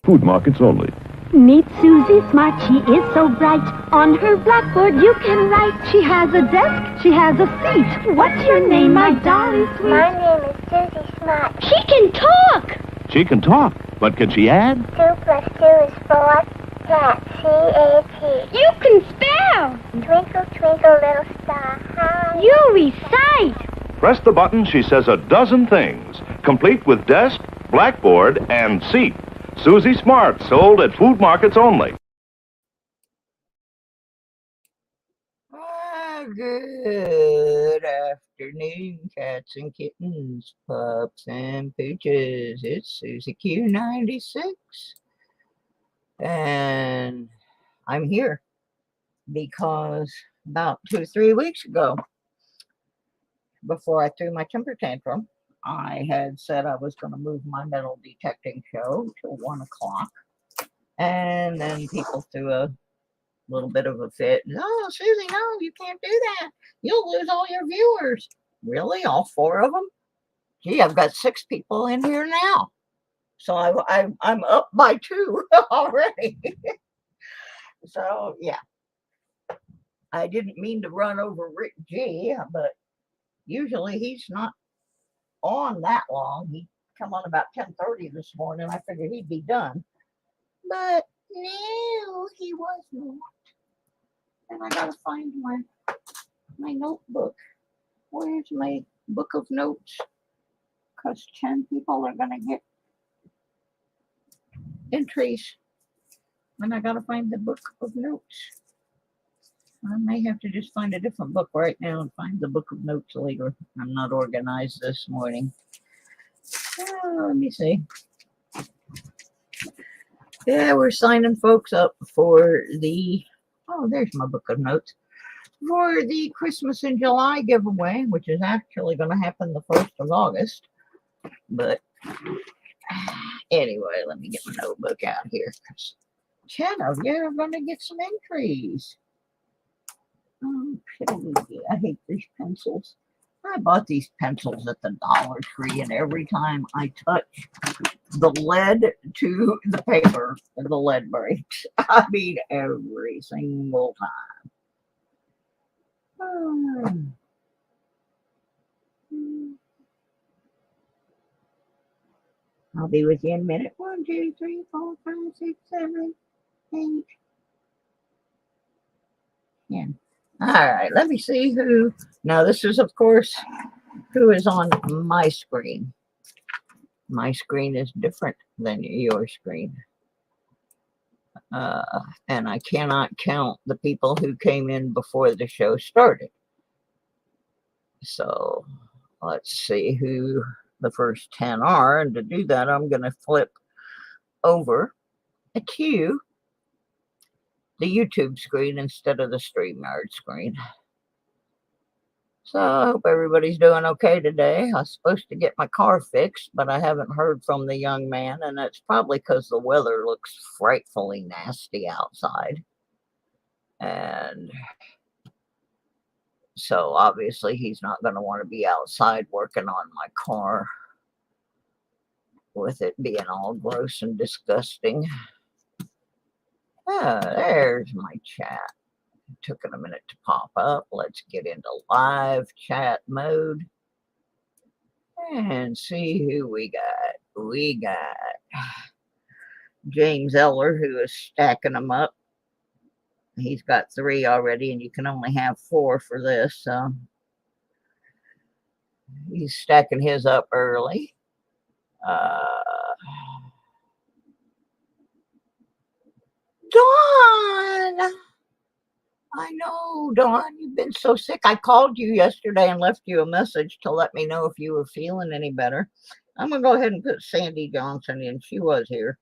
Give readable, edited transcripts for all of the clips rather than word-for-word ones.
Food markets only. Meet Susie Smart, she is so bright. On her blackboard you can write. She has a desk, she has a seat. What's your name, my dolly sweet? My name is Susie Smart. She can talk! She can talk, but can she add? 2 plus 2 is 4. Cat, C-A-T. You can spell! Twinkle, twinkle, little star, how You recite! Press the button, she says a dozen things, complete with desk, blackboard, and seat. Susie Smart, sold at food markets only. Good afternoon, cats and kittens, pups and pooches. It's Susie Q96. And I'm here because about 2 or 3 weeks ago, before I threw my temper tantrum, I had said I was going to move my metal detecting show to 1 o'clock. And then people threw a little bit of a fit. Oh, Susie, no, you can't do that. You'll lose all your viewers. Really? All 4 of them? Gee, I've got 6 people in here now. So I'm up by 2 already. So, yeah. I didn't mean to run over Rick G, but usually he's not on that long. He come on about 10:30 this morning. I figured he'd be done. But no, he was not. And I gotta find my notebook. Where's my book of notes? Because 10 people are gonna get entries. And I gotta find the book of notes. I may have to just find a different book right now and find the book of notes later. I'm not organized this morning. Let me see. Yeah, we're signing folks up for the, oh, there's my book of notes, for the Christmas in July giveaway, which is actually going to happen the 1st of August. But anyway, let me get my notebook out here. 10 of you are going to get some entries. Oh, I hate these pencils. I bought these pencils at the Dollar Tree, and every time I touch the lead to the paper, the lead breaks. I mean, every single time. I'll be with you in a minute. 1, 2, 3, 4, 5, 6, 7, 8, 10. All right, let me see who. Now, this is, of course, who is on my screen. My screen is different than your screen. And I cannot count the people who came in before the show started. So, let's see who the first 10 are. And to do that, I'm going to flip over to the YouTube screen instead of the StreamYard screen. So I hope everybody's doing okay today. I was supposed to get my car fixed, but I haven't heard from the young man, and that's probably because the weather looks frightfully nasty outside. And so obviously he's not going to want to be outside working on my car with it being all gross and disgusting. There's my chat. It took it a minute to pop up. Let's get into live chat mode and see who we got. We got James Eller, who is stacking them up. He's got 3 already, and you can only have 4 for this. So he's stacking his up early. Dawn! I know, Dawn, you've been so sick. I called you yesterday and left you a message to let me know if you were feeling any better. I'm going to go ahead and put Sandy Johnson in. She was here.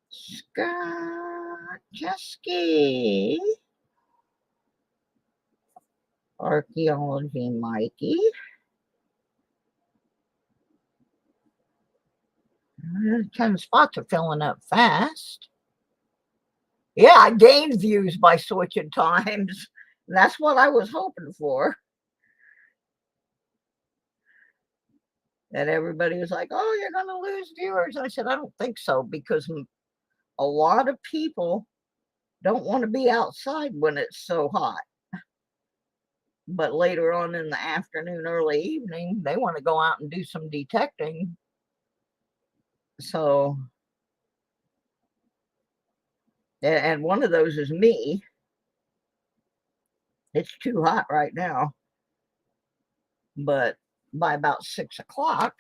Scott Chesky. Archaeology Mikey. 10 spots are filling up fast. Yeah, I gained views by switching times. That's what I was hoping for. And everybody was like, oh, you're going to lose viewers. I said, I don't think so, because a lot of people don't want to be outside when it's so hot. But later on in the afternoon, early evening, they want to go out and do some detecting. So, and one of those is me. It's too hot right now. But by about 6 o'clock,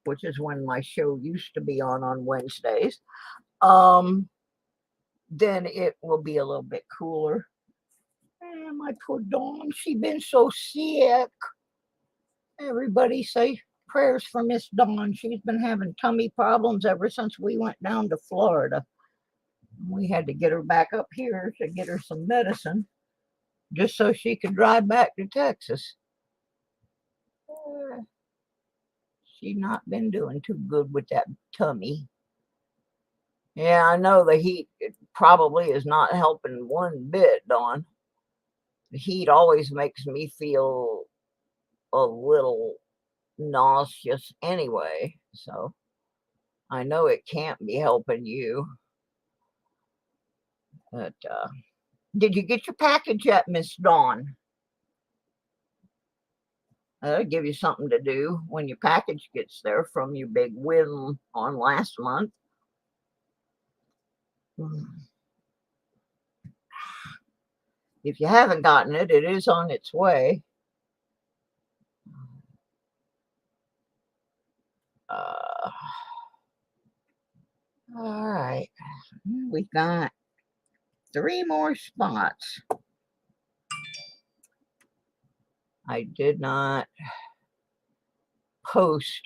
which is when my show used to be on Wednesdays, then it will be a little bit cooler. And my poor Dawn, she's been so sick. Everybody say prayers for Miss Dawn. She's been having tummy problems ever since we went down to Florida. We had to get her back up here to get her some medicine, just so she could drive back to Texas. She's not been doing too good with that tummy. Yeah, I know the heat probably is not helping one bit, Dawn. The heat always makes me feel a little nauseous anyway, so I know it can't be helping you. But did you get your package yet, Miss Dawn? That'll give you something to do when your package gets there from your big win on last month. If you haven't gotten it, it is on its way. All right, we got 3 more spots. I did not post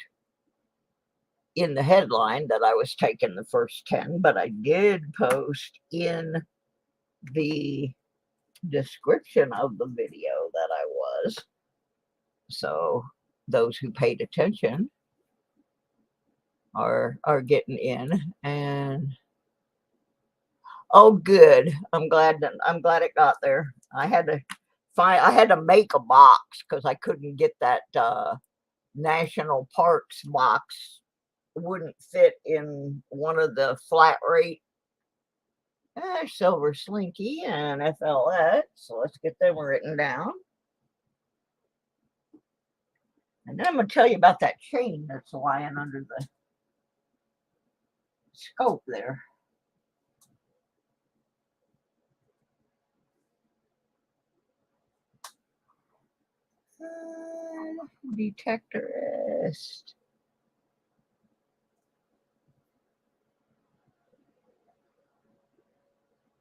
in the headline that I was taking the first 10, but I did post in the description of the video that I was. So those who paid attention are getting in. And oh, good. I'm glad it got there. I had to make a box because I couldn't get that national parks box. Wouldn't fit in one of the flat rate Silver Slinky and FLX. So let's get them written down. And then I'm going to tell you about that chain that's lying under the scope there. Detectorist.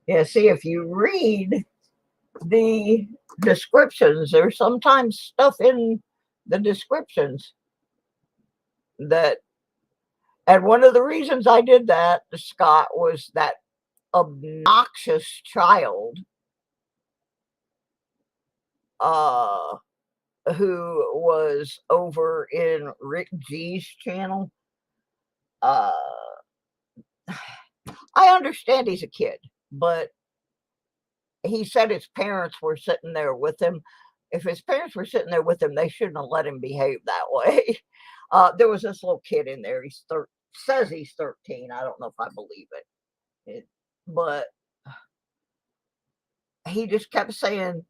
Yeah, see, if you read the descriptions, there's sometimes stuff in the descriptions that, and one of the reasons I did that, Scott, was that obnoxious child who was over in Rick G's channel. I understand he's a kid, but he said his parents were sitting there with him. If his parents were sitting there with him, they shouldn't have let him behave that way. There was this little kid in there. Says he's 13. I don't know if I believe it. But he just kept saying,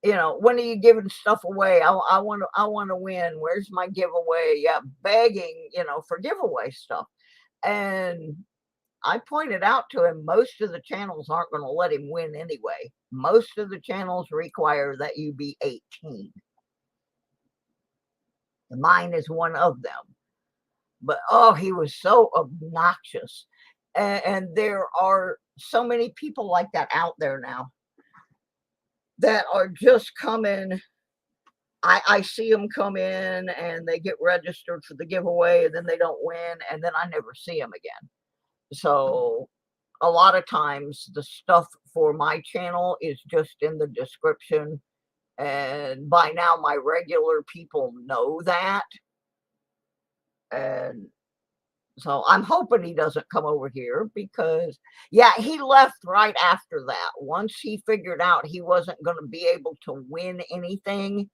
you know, when are you giving stuff away? I want to win. Where's my giveaway? Yeah, begging, you know, for giveaway stuff. And I pointed out to him, most of the channels aren't going to let him win anyway. Most of the channels require that you be 18. Mine is one of them. But, oh, he was so obnoxious. And there are so many people like that out there now that are just coming. I see them come in and they get registered for the giveaway and then they don't win. And then I never see them again. So a lot of times the stuff for my channel is just in the description. And by now my regular people know that. And so I'm hoping he doesn't come over here because, yeah, he left right after that. Once he figured out he wasn't going to be able to win anything,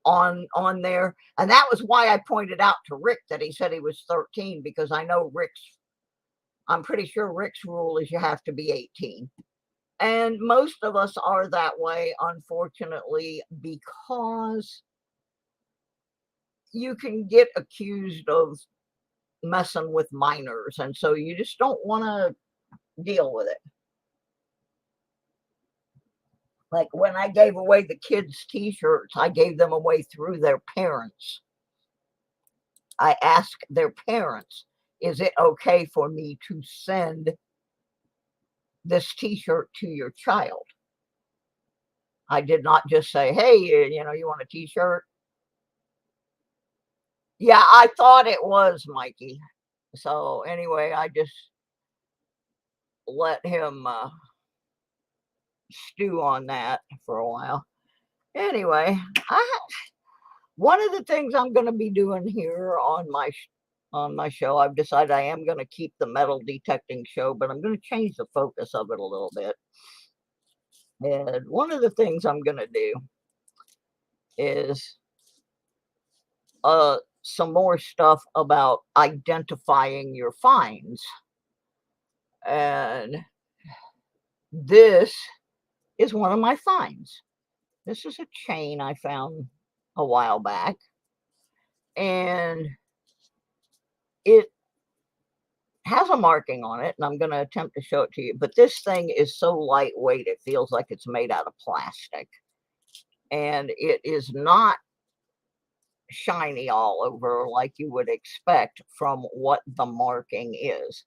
on there. And that was why I pointed out to Rick that he said he was 13, because I know I'm pretty sure Rick's rule is you have to be 18. And most of us are that way, unfortunately, because you can get accused of messing with minors. And so you just don't want to deal with it. Like when I gave away the kids' t-shirts, I gave them away through their parents. I asked their parents, is it okay for me to send this t-shirt to your child? I did not just say, hey, you want a t-shirt? Yeah, I thought it was, Mikey. So anyway, I just let him stew on that for a while. Anyway, one of the things I'm going to be doing here on my show, I've decided I am going to keep the metal detecting show, but I'm going to change the focus of it a little bit. And one of the things I'm going to do is some more stuff about identifying your finds. And this is one of my finds. This is a chain I found a while back, and it has a marking on it, and I'm going to attempt to show it to you, but this thing is so lightweight it feels like it's made out of plastic, and it is not shiny all over like you would expect from what the marking is.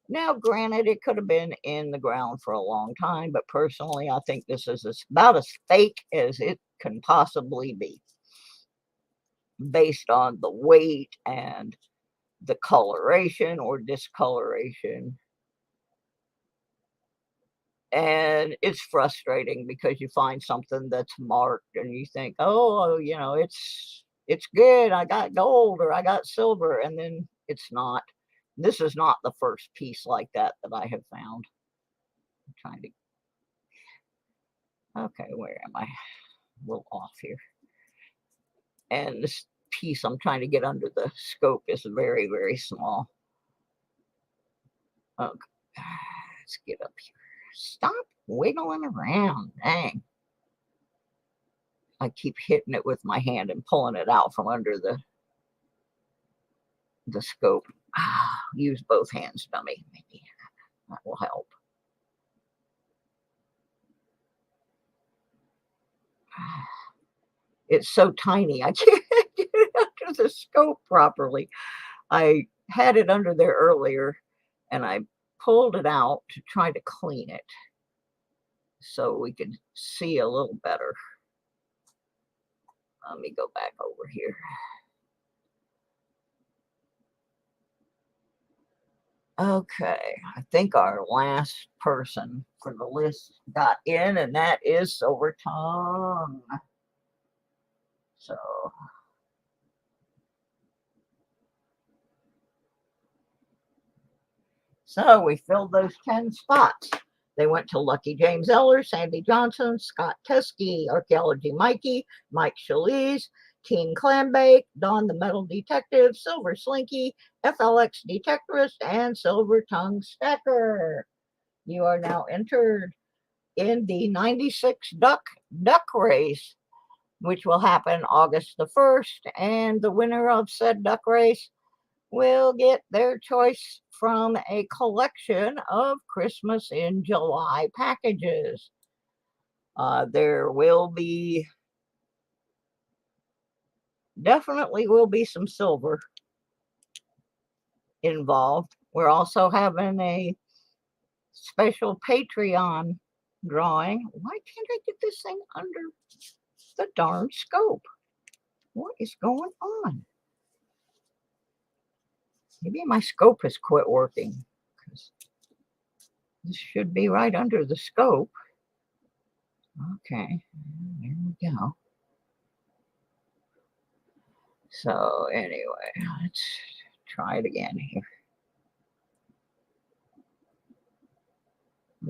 Now, granted, it could have been in the ground for a long time, but personally, I think this is about as fake as it can possibly be, based on the weight and the coloration or discoloration. And it's frustrating because you find something that's marked and you think, oh, it's good. I got gold or I got silver, and then it's not. This is not the first piece like that I have found. I'm trying to. Okay, where am I? A little off here. And this piece I'm trying to get under the scope is very, very small. Okay, let's get up here. Stop wiggling around. Dang. I keep hitting it with my hand and pulling it out from under the scope. Use both hands, dummy. Maybe that will help. It's so tiny, I can't get it under the scope properly. I had it under there earlier, and I pulled it out to try to clean it so we could see a little better. Let me go back over here. Okay, I think our last person for the list got in, and that is Silver Tongue. So we filled those 10 spots. They went to Lucky James Eller, Sandy Johnson, Scott Teskey, Archaeology Mikey, Mike Schalise, Teen Clambake, Don the Metal Detective, Silver Slinky, FLX Detectorist, and Silver Tongue Stacker. You are now entered in the 96 duck race, which will happen August the 1st, and the winner of said duck race will get their choice from a collection of Christmas in July packages. There will be, definitely will be some silver involved. We're also having a special Patreon drawing. Why can't I get this thing under the darn scope? What is going on? Maybe my scope has quit working, because this should be right under the scope. Okay, there we go. So anyway, let's try it again here.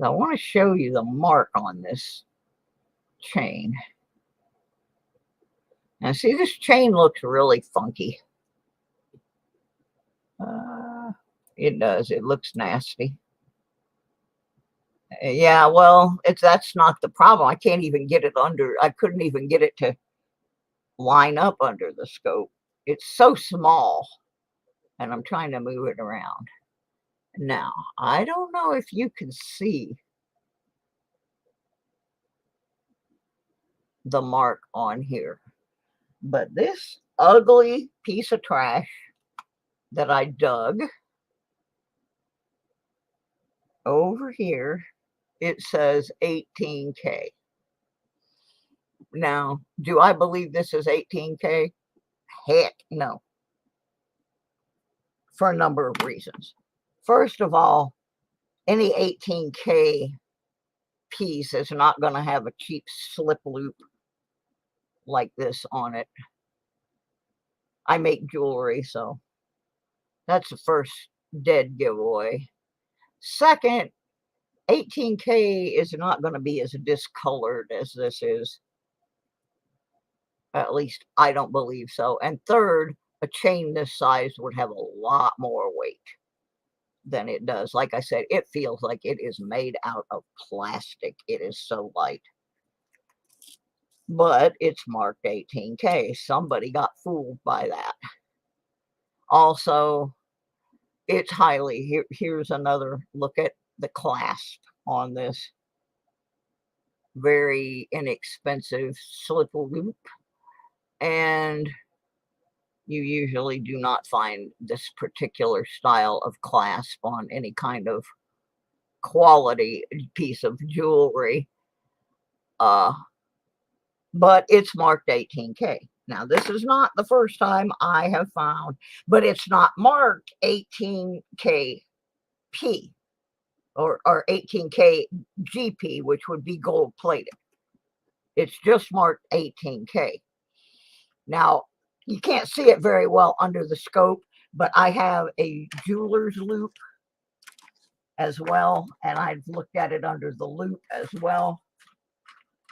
I want to show you the mark on this chain. Now, see, this chain looks really funky. It does. It looks nasty. Yeah, well, that's not the problem. I can't even get it under. I couldn't even get it to line up under the scope. It's so small, and I'm trying to move it around. Now, I don't know if you can see the mark on here, but this ugly piece of trash that I dug over here, it says 18K. Now, do I believe this is 18K? Heck no. For a number of reasons. First of all, any 18K piece is not going to have a cheap slip loop like this on it. I make jewelry, so that's the first dead giveaway. Second, 18K is not going to be as discolored as this is. At least I don't believe so. And third, a chain this size would have a lot more weight than it does. Like I said, it feels like it is made out of plastic. It is so light. But it's marked 18K. Somebody got fooled by that. Also, it's highly, here's another look at the clasp on this very inexpensive slip loop. And you usually do not find this particular style of clasp on any kind of quality piece of jewelry. But it's marked 18K. Now, this is not the first time I have found, but it's not marked 18K P or 18K GP, which would be gold plated. It's just marked 18K. Now, you can't see it very well under the scope, but I have a jeweler's loop as well, and I've looked at it under the loop as well,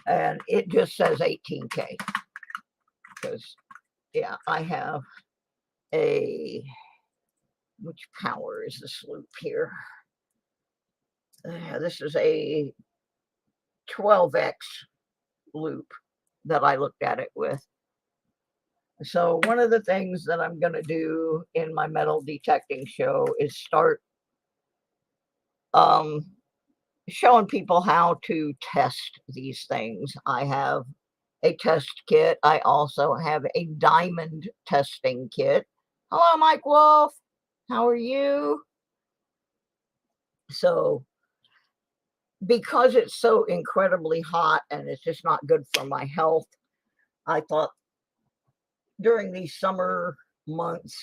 and it just says 18K. Because, yeah, I have a, which power is this loop here? This is a 12X loop that I looked at it with. So one of the things that I'm going to do in my metal detecting show is start showing people how to test these things. I have a test kit. I also have a diamond testing kit. Hello, Mike Wolf. How are you? So because it's so incredibly hot and it's just not good for my health, I thought during these summer months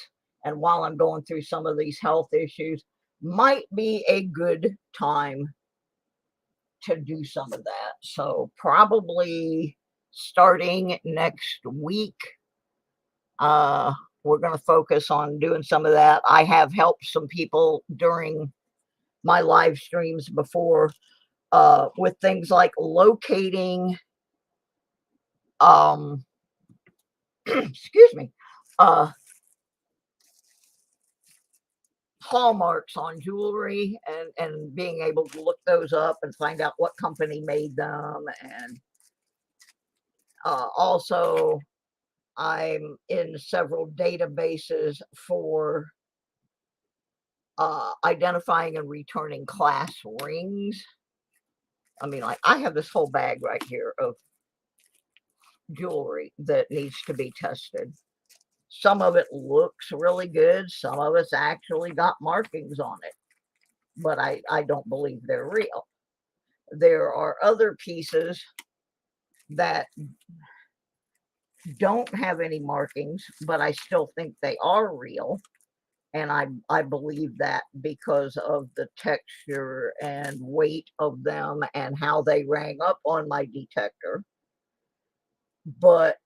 and while I'm going through some of these health issues, might be a good time to do some of that. So probably starting next week, we're going to focus on doing some of that. I have helped some people during my live streams before with things like locating excuse me, hallmarks on jewelry and being able to look those up and find out what company made them. And also I'm in several databases for identifying and returning class rings. I mean, like I have this whole bag right here of jewelry that needs to be tested. Some of it looks really good. Some of it's actually got markings on it, but I don't believe they're real. There are other pieces that don't have any markings, but I still think they are real. And I believe that because of the texture and weight of them and how they rang up on my detector. But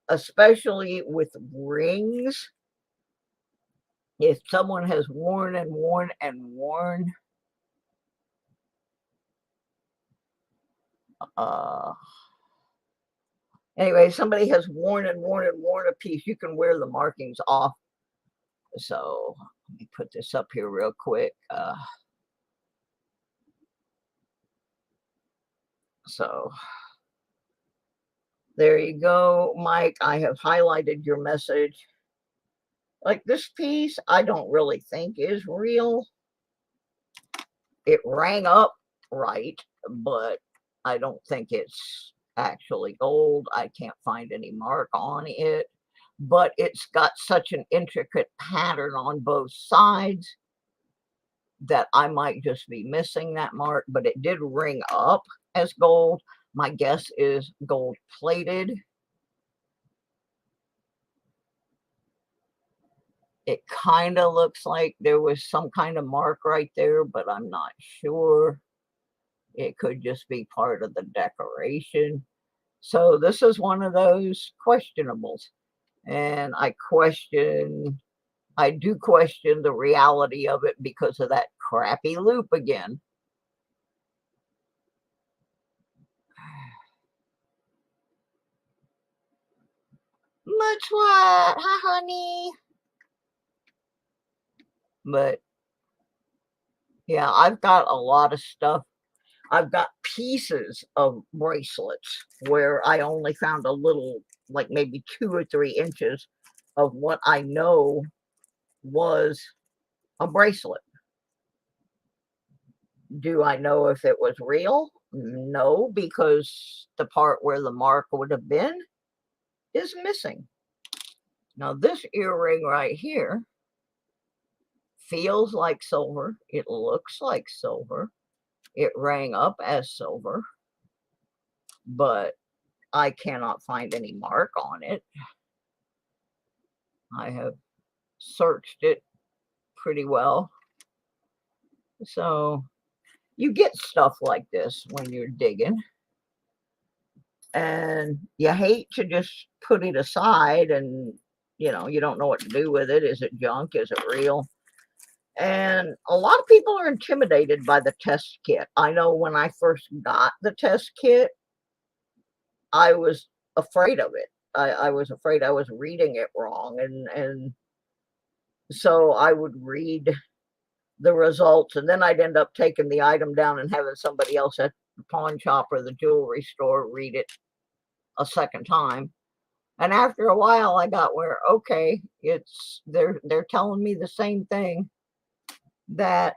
especially with rings, if someone has worn and worn and worn Anyway, somebody has worn and worn and worn a piece. You can wear the markings off. So let me put this up here real quick. So there you go, Mike. I have highlighted your message. Like this piece, I don't really think is real. It rang up right, but I don't think it's actually gold. I can't find any mark on it, but it's got such an intricate pattern on both sides that I might just be missing that mark, but it did ring up as gold. My guess is gold plated. It kind of looks like there was some kind of mark right there, but I'm not sure. It could just be part of the decoration. So this is one of those questionables. And I do question the reality of it because of that crappy loop again. Much what? Hi, honey. But yeah, I've got a lot of stuff. I've got pieces of bracelets where I only found a little, like maybe 2 or 3 inches of what I know was a bracelet. Do I know if it was real? No, because the part where the mark would have been is missing. Now this earring right here feels like silver. It looks like silver. It rang up as silver, but I cannot find any mark on it. I have searched it pretty well. So you get stuff like this when you're digging. And you hate to just put it aside and, you know, you don't know what to do with it. Is it junk? Is it real? And a lot of people are intimidated by the test kit. I know when I first got the test kit, I was afraid of it. I was afraid I was reading it wrong. And so I would read the results, and then I'd end up taking the item down and having somebody else at the pawn shop or the jewelry store read it a second time. And after a while, I got where, okay, they're telling me the same thing that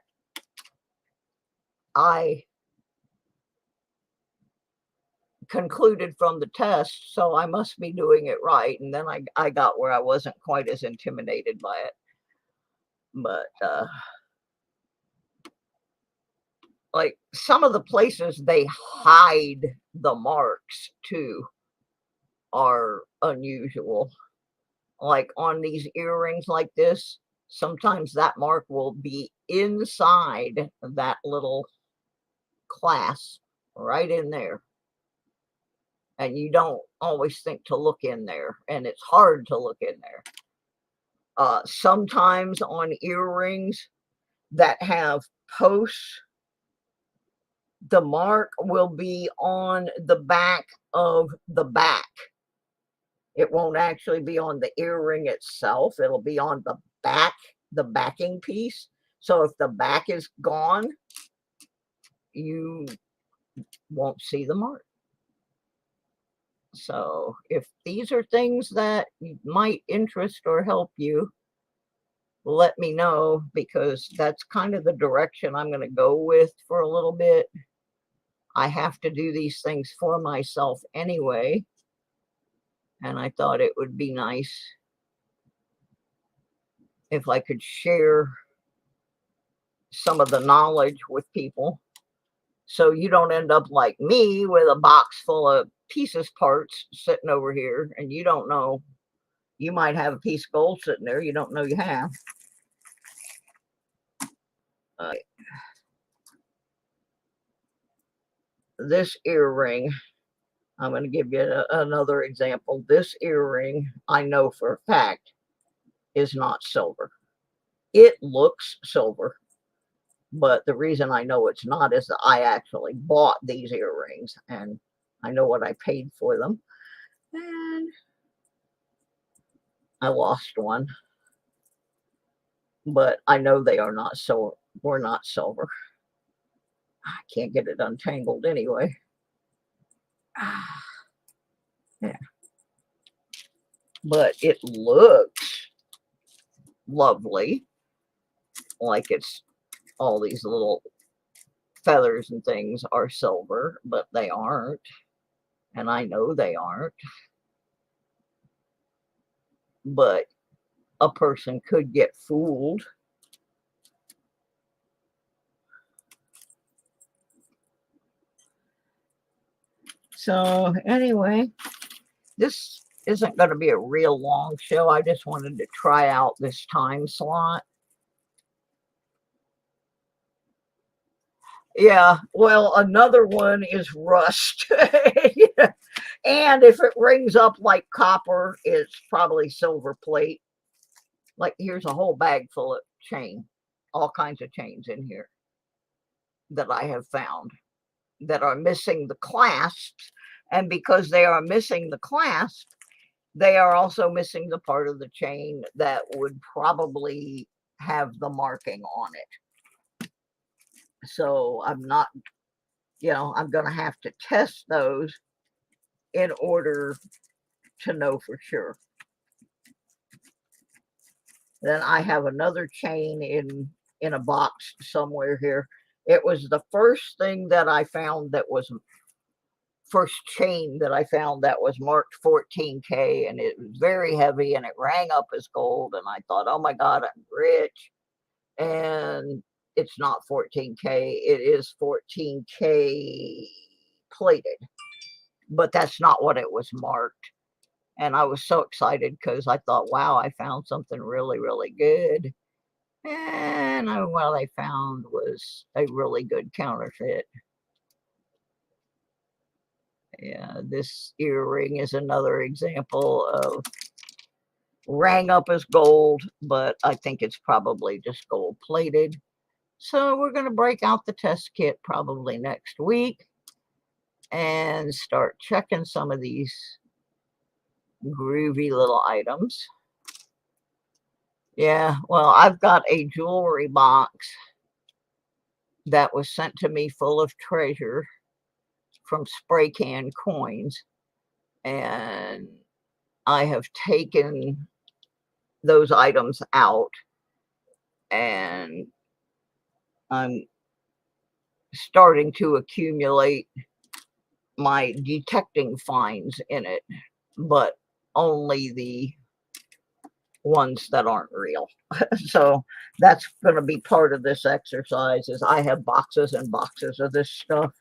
I concluded from the test, so I must be doing it right. And then I got where I wasn't quite as intimidated by it. But like some of the places they hide the marks too are unusual. Like on these earrings like this, sometimes that mark will be inside that little clasp right in there. And you don't always think to look in there, and it's hard to look in there. Sometimes on earrings that have posts, the mark will be on the back of the back. It won't actually be on the earring itself. It'll be on the back, the backing piece. So if the back is gone, you won't see the mark. So if these are things that might interest or help you, let me know, because that's kind of the direction I'm going to go with for a little bit. I have to do these things for myself anyway, and I thought it would be nice if I could share some of the knowledge with people, so you don't end up like me with a box full of pieces parts sitting over here, and you don't know. You might have a piece of gold sitting there you don't know you have. This earring, I'm going to give you another example. This earring, I know for a fact, is not silver. It looks silver, but the reason I know it's not is that I actually bought these earrings, and I know what I paid for them. And I lost one. But I know they are not silver. Were not silver. I can't get it untangled anyway. Yeah. But it looks lovely. Like it's all these little feathers and things are silver, but they aren't. And I know they aren't. But a person could get fooled. So anyway, this isn't going to be a real long show. I just wanted to try out this time slot. Yeah, well, another one is rust. And if it rings up like copper, it's probably silver plate. Like here's a whole bag full of chain, all kinds of chains in here that I have found that are missing the clasps. And because they are missing the clasp, they are also missing the part of the chain that would probably have the marking on it. So I'm not, I'm going to have to test those in order to know for sure. Then I have another chain in a box somewhere here. It was the first thing that I found that was first chain that I found that was marked 14K, and it was very heavy and it rang up as gold, and I thought, oh my God, I'm rich. And it's not 14K, it is 14K plated, but that's not what it was marked. And I was so excited because I thought, wow, I found something really, really good. And what I found was a really good counterfeit. Yeah, this earring is another example of rang up as gold, but I think it's probably just gold plated. So we're going to break out the test kit probably next week and start checking some of these groovy little items. Yeah, well, I've got a jewelry box that was sent to me full of treasure from spray can coins, and I have taken those items out, and I'm starting to accumulate my detecting finds in it, but only the ones that aren't real. So that's going to be part of this exercise. Is I have boxes and boxes of this stuff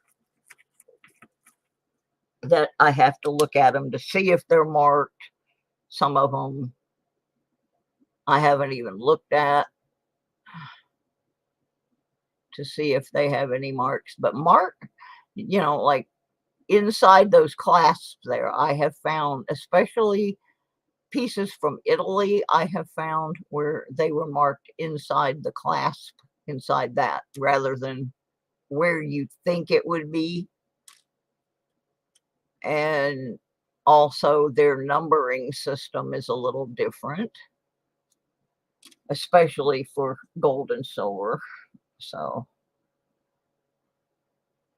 that I have to look at them to see if they're marked. Some of them I haven't even looked at to see if they have any marks, but like inside those clasps there, I have found, especially pieces from Italy, I have found where they were marked inside the clasp, inside that, rather than where you think it would be. And also their numbering system is a little different, especially for gold and silver. So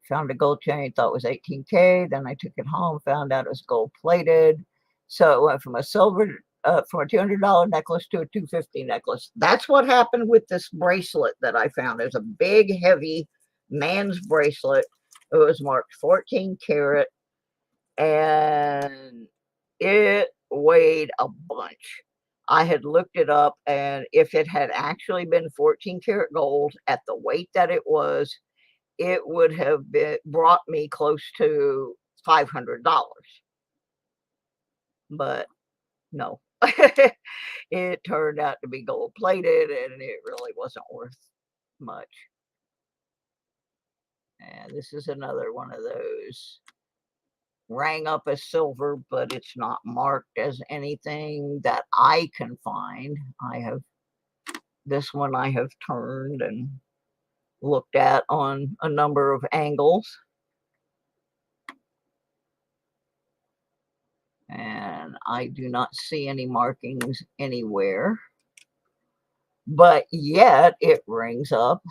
found a gold chain, thought it was 18K. Then I took it home, found out it was gold plated. So it went from a $200 necklace to a $250 necklace. That's what happened with this bracelet that I found. There's a big, heavy man's bracelet. It was marked 14 karat, and it weighed a bunch. I had looked it up, and if it had actually been 14 karat gold at the weight that it was, it would have brought me close to $500. But no, it turned out to be gold plated, and it really wasn't worth much. And this is another one of those rang up as silver, but it's not marked as anything that I can find. This one I have turned and looked at on a number of angles. And I do not see any markings anywhere. But yet it rings up.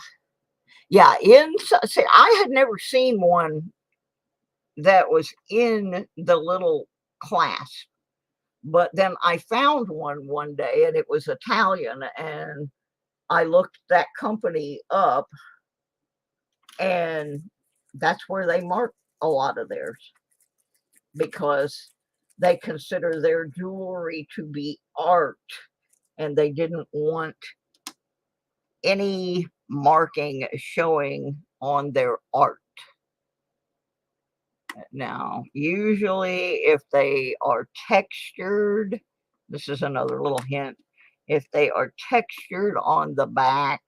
Yeah, see, I had never seen one that was in the little clasp. But then I found one day, and it was Italian, and I looked that company up, and that's where they mark a lot of theirs, because they consider their jewelry to be art, and they didn't want any marking showing on their art. Now, usually if they are textured, this is another little hint, if they are textured on the back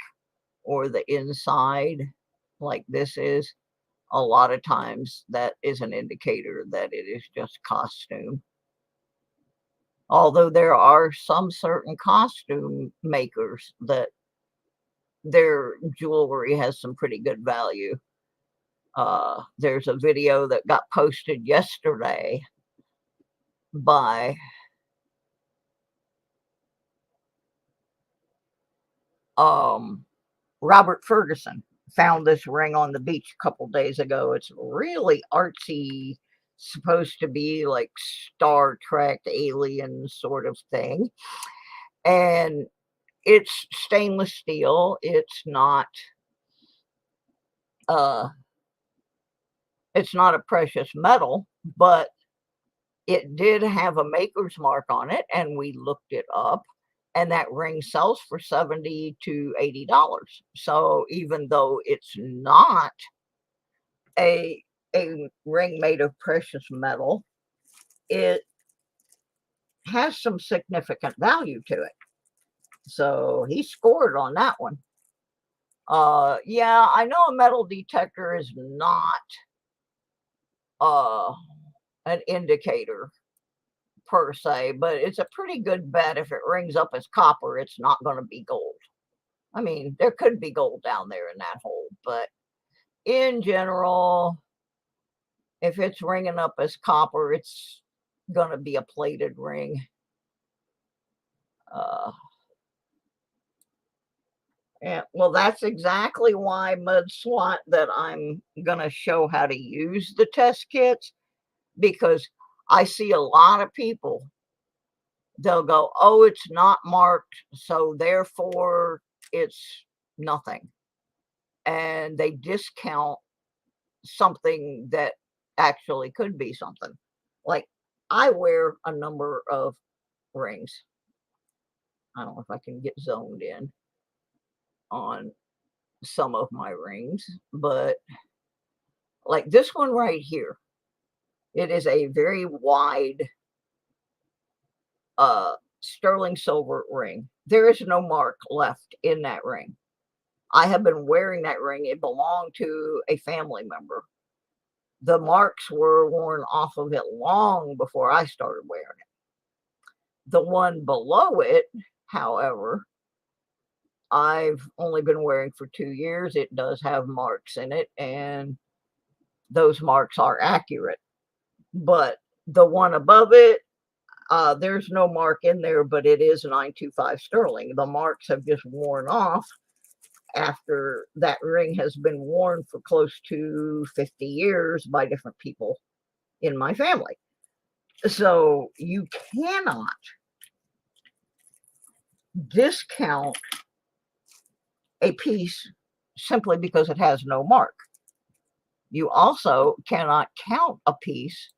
or the inside, like this is, a lot of times that is an indicator that it is just costume. Although there are some certain costume makers that their jewelry has some pretty good value. There's a video that got posted yesterday by Robert Ferguson. Found this ring on the beach a couple days ago. It's really artsy, supposed to be like Star Trek alien sort of thing. And it's stainless steel. It's not a precious metal, but it did have a maker's mark on it, and we looked it up, and that ring sells for $70 to $80. So even though it's not a ring made of precious metal, it has some significant value to it. So he scored on that one. Yeah, I know a metal detector is not an indicator per se, but it's a pretty good bet if it rings up as copper, it's not going to be gold. I mean, there could be gold down there in that hole, but in general, if it's ringing up as copper, it's going to be a plated ring. And well, that's exactly why MudSwat that I'm going to show how to use the test kits, because I see a lot of people, they'll go, oh, it's not marked, so therefore it's nothing. And they discount something that actually could be something. Like, I wear a number of rings. I don't know if I can get zoned in on some of my rings, but like this one right here, it is a very wide sterling silver ring. There is no mark left in that ring. I have been wearing that ring. It belonged to a family member. The marks were worn off of it long before I started wearing it. The one below it, however, I've only been wearing for 2 years. It does have marks in it, and those marks are accurate. But the one above it, there's no mark in there, but it is 925 sterling. The marks have just worn off after that ring has been worn for close to 50 years by different people in my family. So you cannot discount a piece simply because it has no mark. You also cannot count a piece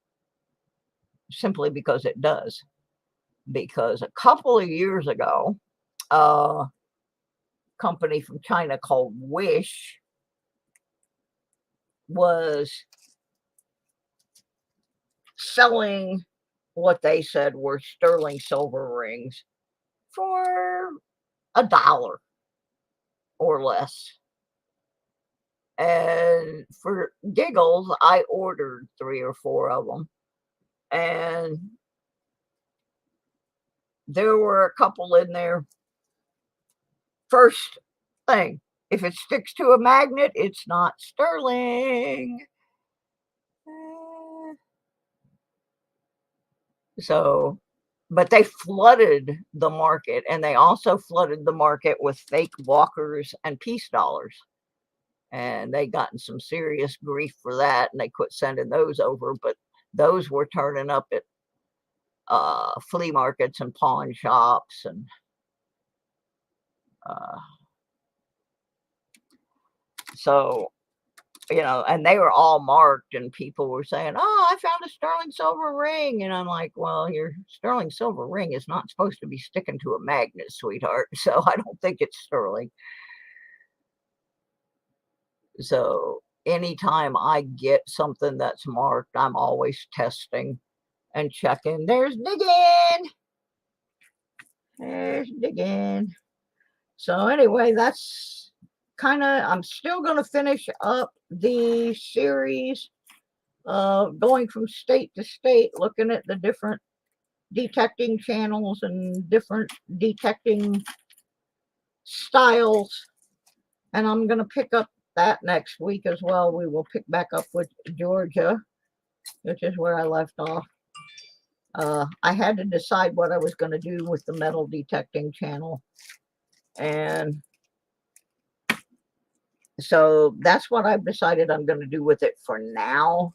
simply because it does. Because a couple of years ago, a company from China called Wish was selling what they said were sterling silver rings for $1 or less. And for giggles, I ordered 3 or 4 of them. And there were a couple in there. First thing, if it sticks to a magnet, it's not sterling. So, but they flooded the market, and they also flooded the market with fake walkers and peace dollars. And they gotten some serious grief for that, and they quit sending those over. But those were turning up at flea markets and pawn shops, and so, and they were all marked, and people were saying, "Oh, I found a sterling silver ring," and I'm like, "Well, your sterling silver ring is not supposed to be sticking to a magnet, sweetheart, so I don't think it's sterling." So anytime I get something that's marked, I'm always testing and checking. There's digging. So anyway, that's kind of, I'm still going to finish up the series going from state to state, looking at the different detecting channels and different detecting styles. And I'm going to pick up that next week as well. We will pick back up with Georgia, which is where I left off. I had to decide what I was going to do with the metal detecting channel. And so that's what I've decided I'm going to do with it for now.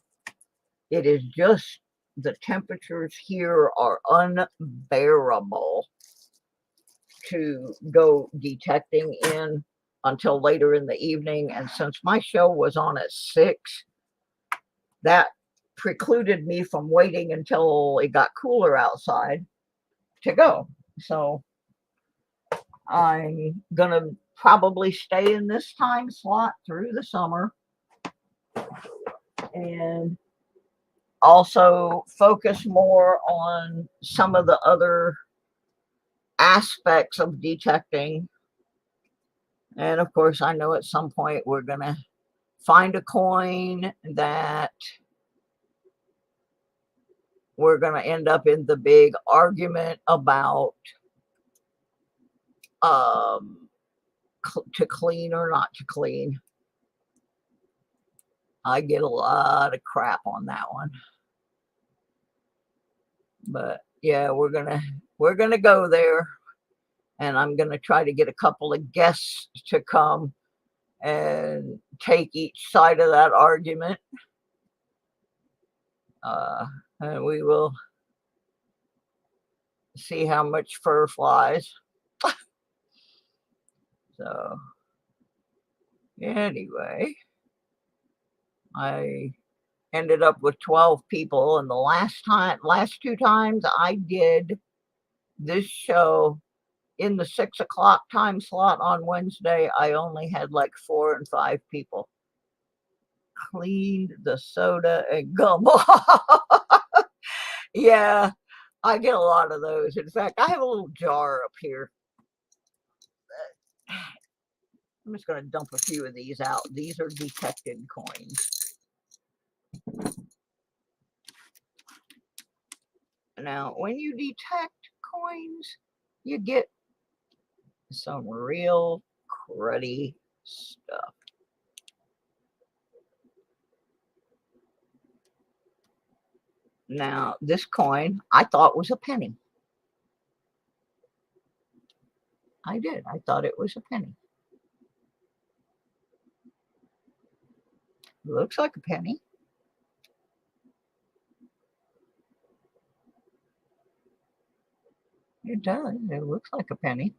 It is just the temperatures here are unbearable to go detecting in until later in the evening. And since my show was on at 6, that precluded me from waiting until it got cooler outside to go. So I'm going to probably stay in this time slot through the summer and also focus more on some of the other aspects of detecting. And of course, I know at some point we're going to find a coin that we're going to end up in the big argument about to clean or not to clean. I get a lot of crap on that one. But yeah, we're gonna go there, and I'm gonna try to get a couple of guests to come and take each side of that argument. And we will see how much fur flies. So anyway, I ended up with 12 people, and the last 2 times I did this show in the 6 o'clock time slot on Wednesday, I only had like 4 and 5 people. Cleaned the soda and gum. Yeah, I get a lot of those. In fact, I have a little jar up here. I'm just going to dump a few of these out. These are detected coins. Now, when you detect coins, you get some real cruddy stuff. Now, this coin I thought was a penny. I did. I thought it was a penny. Looks like a penny. It does. It looks like a penny.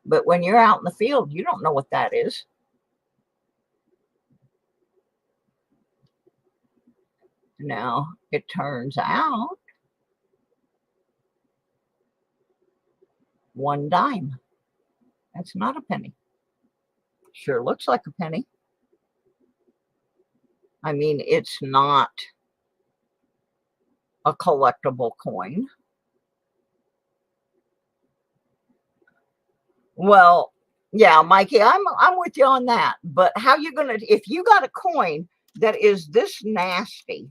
But when you're out in the field, you don't know what that is. Now, it turns out 1 dime. That's not a penny. Sure looks like a penny. I mean, it's not a collectible coin. Well, yeah, Mikey, I'm with you on that. But how you gonna, if you got a coin that is this nasty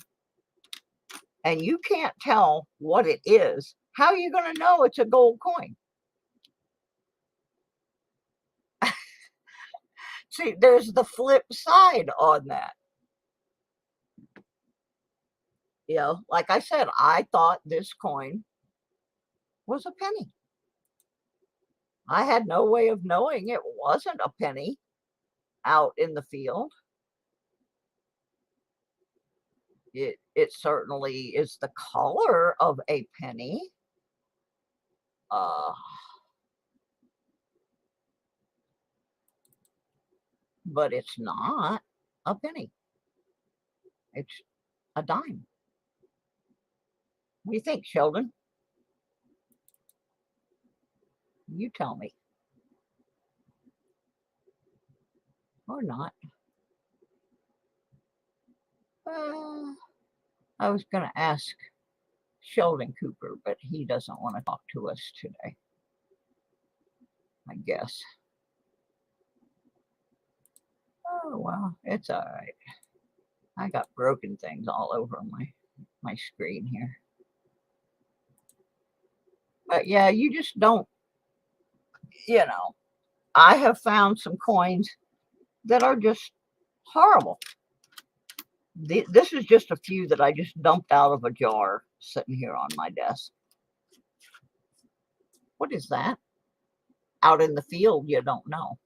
and you can't tell what it is, how are you gonna know it's a gold coin? See, there's the flip side on that. You know, like I said, I thought this coin was a penny. I had no way of knowing it wasn't a penny out in the field. It certainly is the color of a penny. But it's not a penny. It's a dime. What do you think, Sheldon? You tell me. Or not. I was going to ask Sheldon Cooper, but he doesn't want to talk to us today, I guess. Oh, well, it's all right. I got broken things all over my screen here. But yeah, you just don't, you know, I have found some coins that are just horrible. This is just a few that I just dumped out of a jar sitting here on my desk. What is that? Out in the field, you don't know.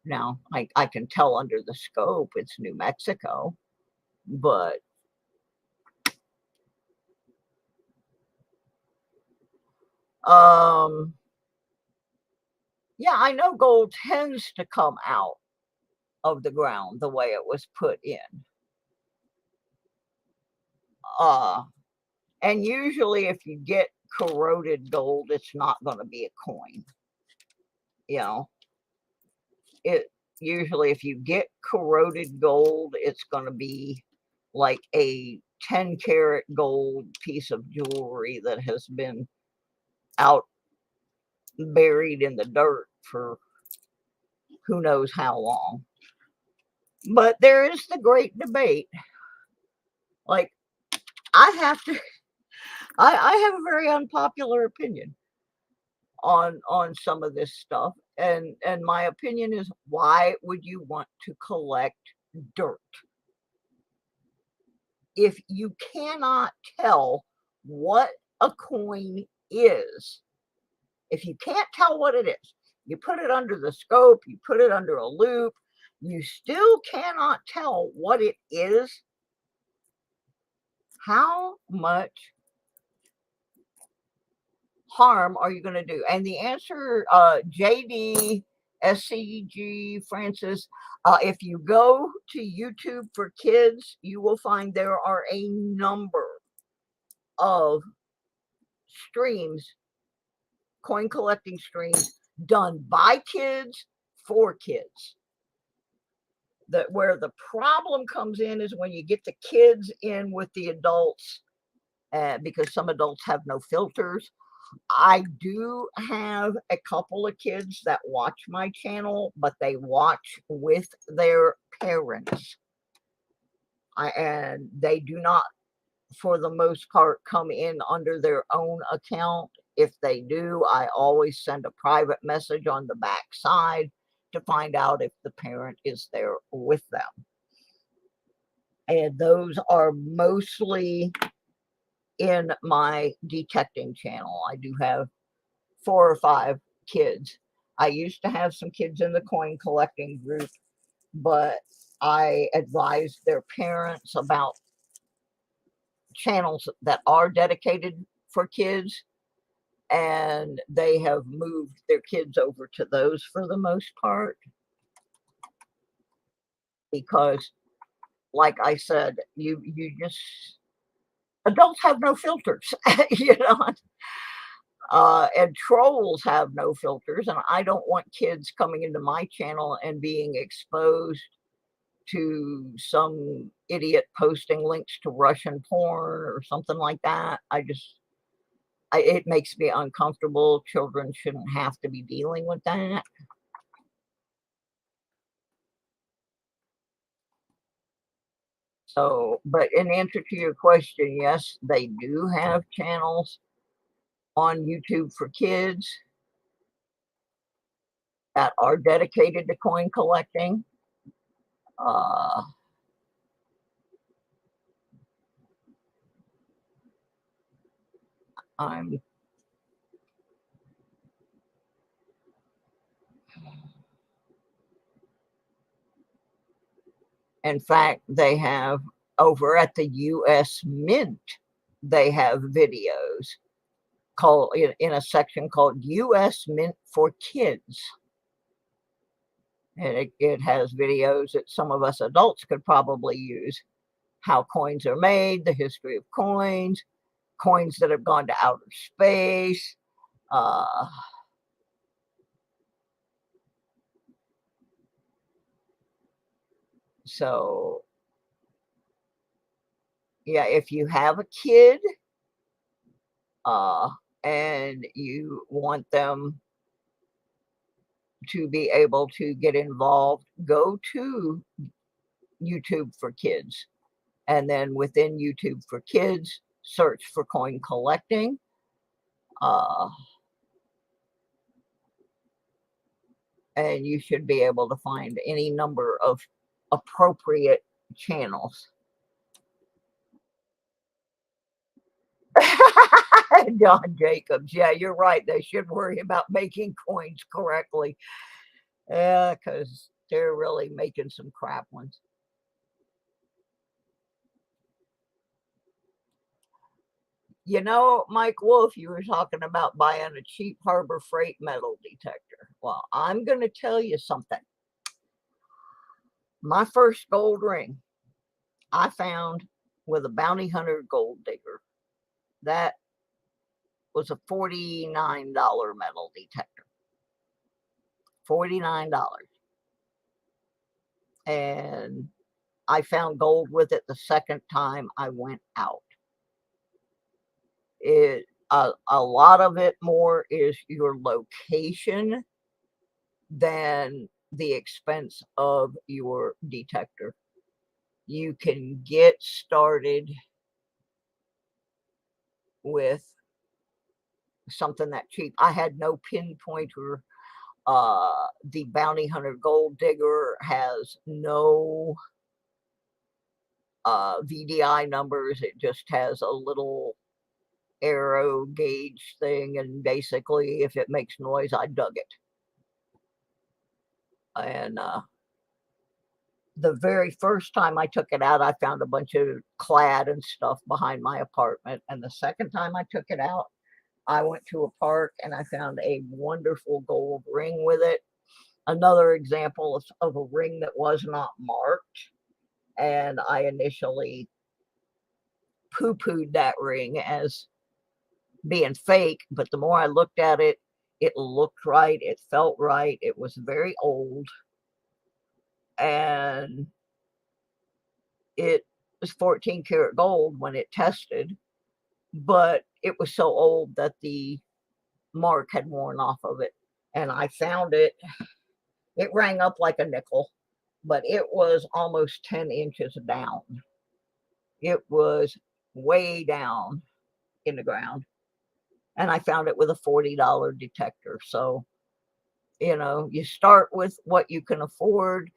Now, I can tell under the scope it's New Mexico, but yeah, I know gold tends to come out of the ground the way it was put in. And usually if you get corroded gold, it's not going to be a coin. You know, it usually if you get corroded gold, it's going to be like a 10-karat gold piece of jewelry that has been out buried in the dirt for who knows how long. But there is the great debate. Like, I have a very unpopular opinion on some of this stuff. And my opinion is, why would you want to collect dirt? If you cannot tell what a coin is, if you can't tell what it is, you put it under the scope, you put it under a loop, you still cannot tell what it is, how much harm are you going to do? And the answer, JD, SCG, Francis, if you go to YouTube for kids, you will find there are a number of streams, coin collecting streams, done by kids for kids. Where the problem comes in is when you get the kids in with the adults, because some adults have no filters. I do have a couple of kids that watch my channel, but they watch with their parents. And they do not, for the most part, come in under their own account. If they do, I always send a private message on the back side to find out if the parent is there with them. And those are mostly in my detecting channel. I do have 4 or 5 kids. I used to have some kids in the coin collecting group, but I advised their parents about channels that are dedicated for kids, and they have moved their kids over to those for the most part, because like I said, you just, adults have no filters, you know, and trolls have no filters, and I don't want kids coming into my channel and being exposed to some idiot posting links to Russian porn or something like that. It makes me uncomfortable. Children shouldn't have to be dealing with that. So, but in answer to your question, yes, they do have channels on YouTube for kids that are dedicated to coin collecting. In fact, they have over at the U.S. Mint, they have videos called in a section called U.S. Mint for Kids. And it has videos that some of us adults could probably use. How coins are made, the history of coins, coins that have gone to outer space. So, yeah, if you have a kid and you want them to be able to get involved, go to YouTube for Kids. And then within YouTube for Kids, search for coin collecting. And you should be able to find any number of appropriate channels. John Jacobs, yeah, you're right. They should worry about making coins correctly. Yeah, because they're really making some crap ones. You know, Mike Wolf, you were talking about buying a cheap Harbor Freight metal detector. Well, I'm going to tell you something. My first gold ring I found with a bounty hunter gold digger. That was a $49 metal detector. $49. And I found gold with it the second time I went out. A lot of it more is your location than the expense of your detector. You can get started with something that cheap. I had no pinpointer. The bounty hunter gold digger has no VDI numbers. It just has a little arrow gauge thing, and basically if it makes noise, I dug it. And the very first time I took it out, I found a bunch of clad and stuff behind my apartment. And the second time I took it out, I went to a park and I found a wonderful gold ring with it. Another example of a ring that was not marked. And I initially poo-pooed that ring as being fake, but the more I looked at it, it looked right, it felt right, it was very old, and it was 14 karat gold when it tested, but it was so old that the mark had worn off of it. And I found it rang up like a nickel, but it was almost 10 inches down. It was way down in the ground. And I found it with a $40 detector. So, you know, you start with what you can afford.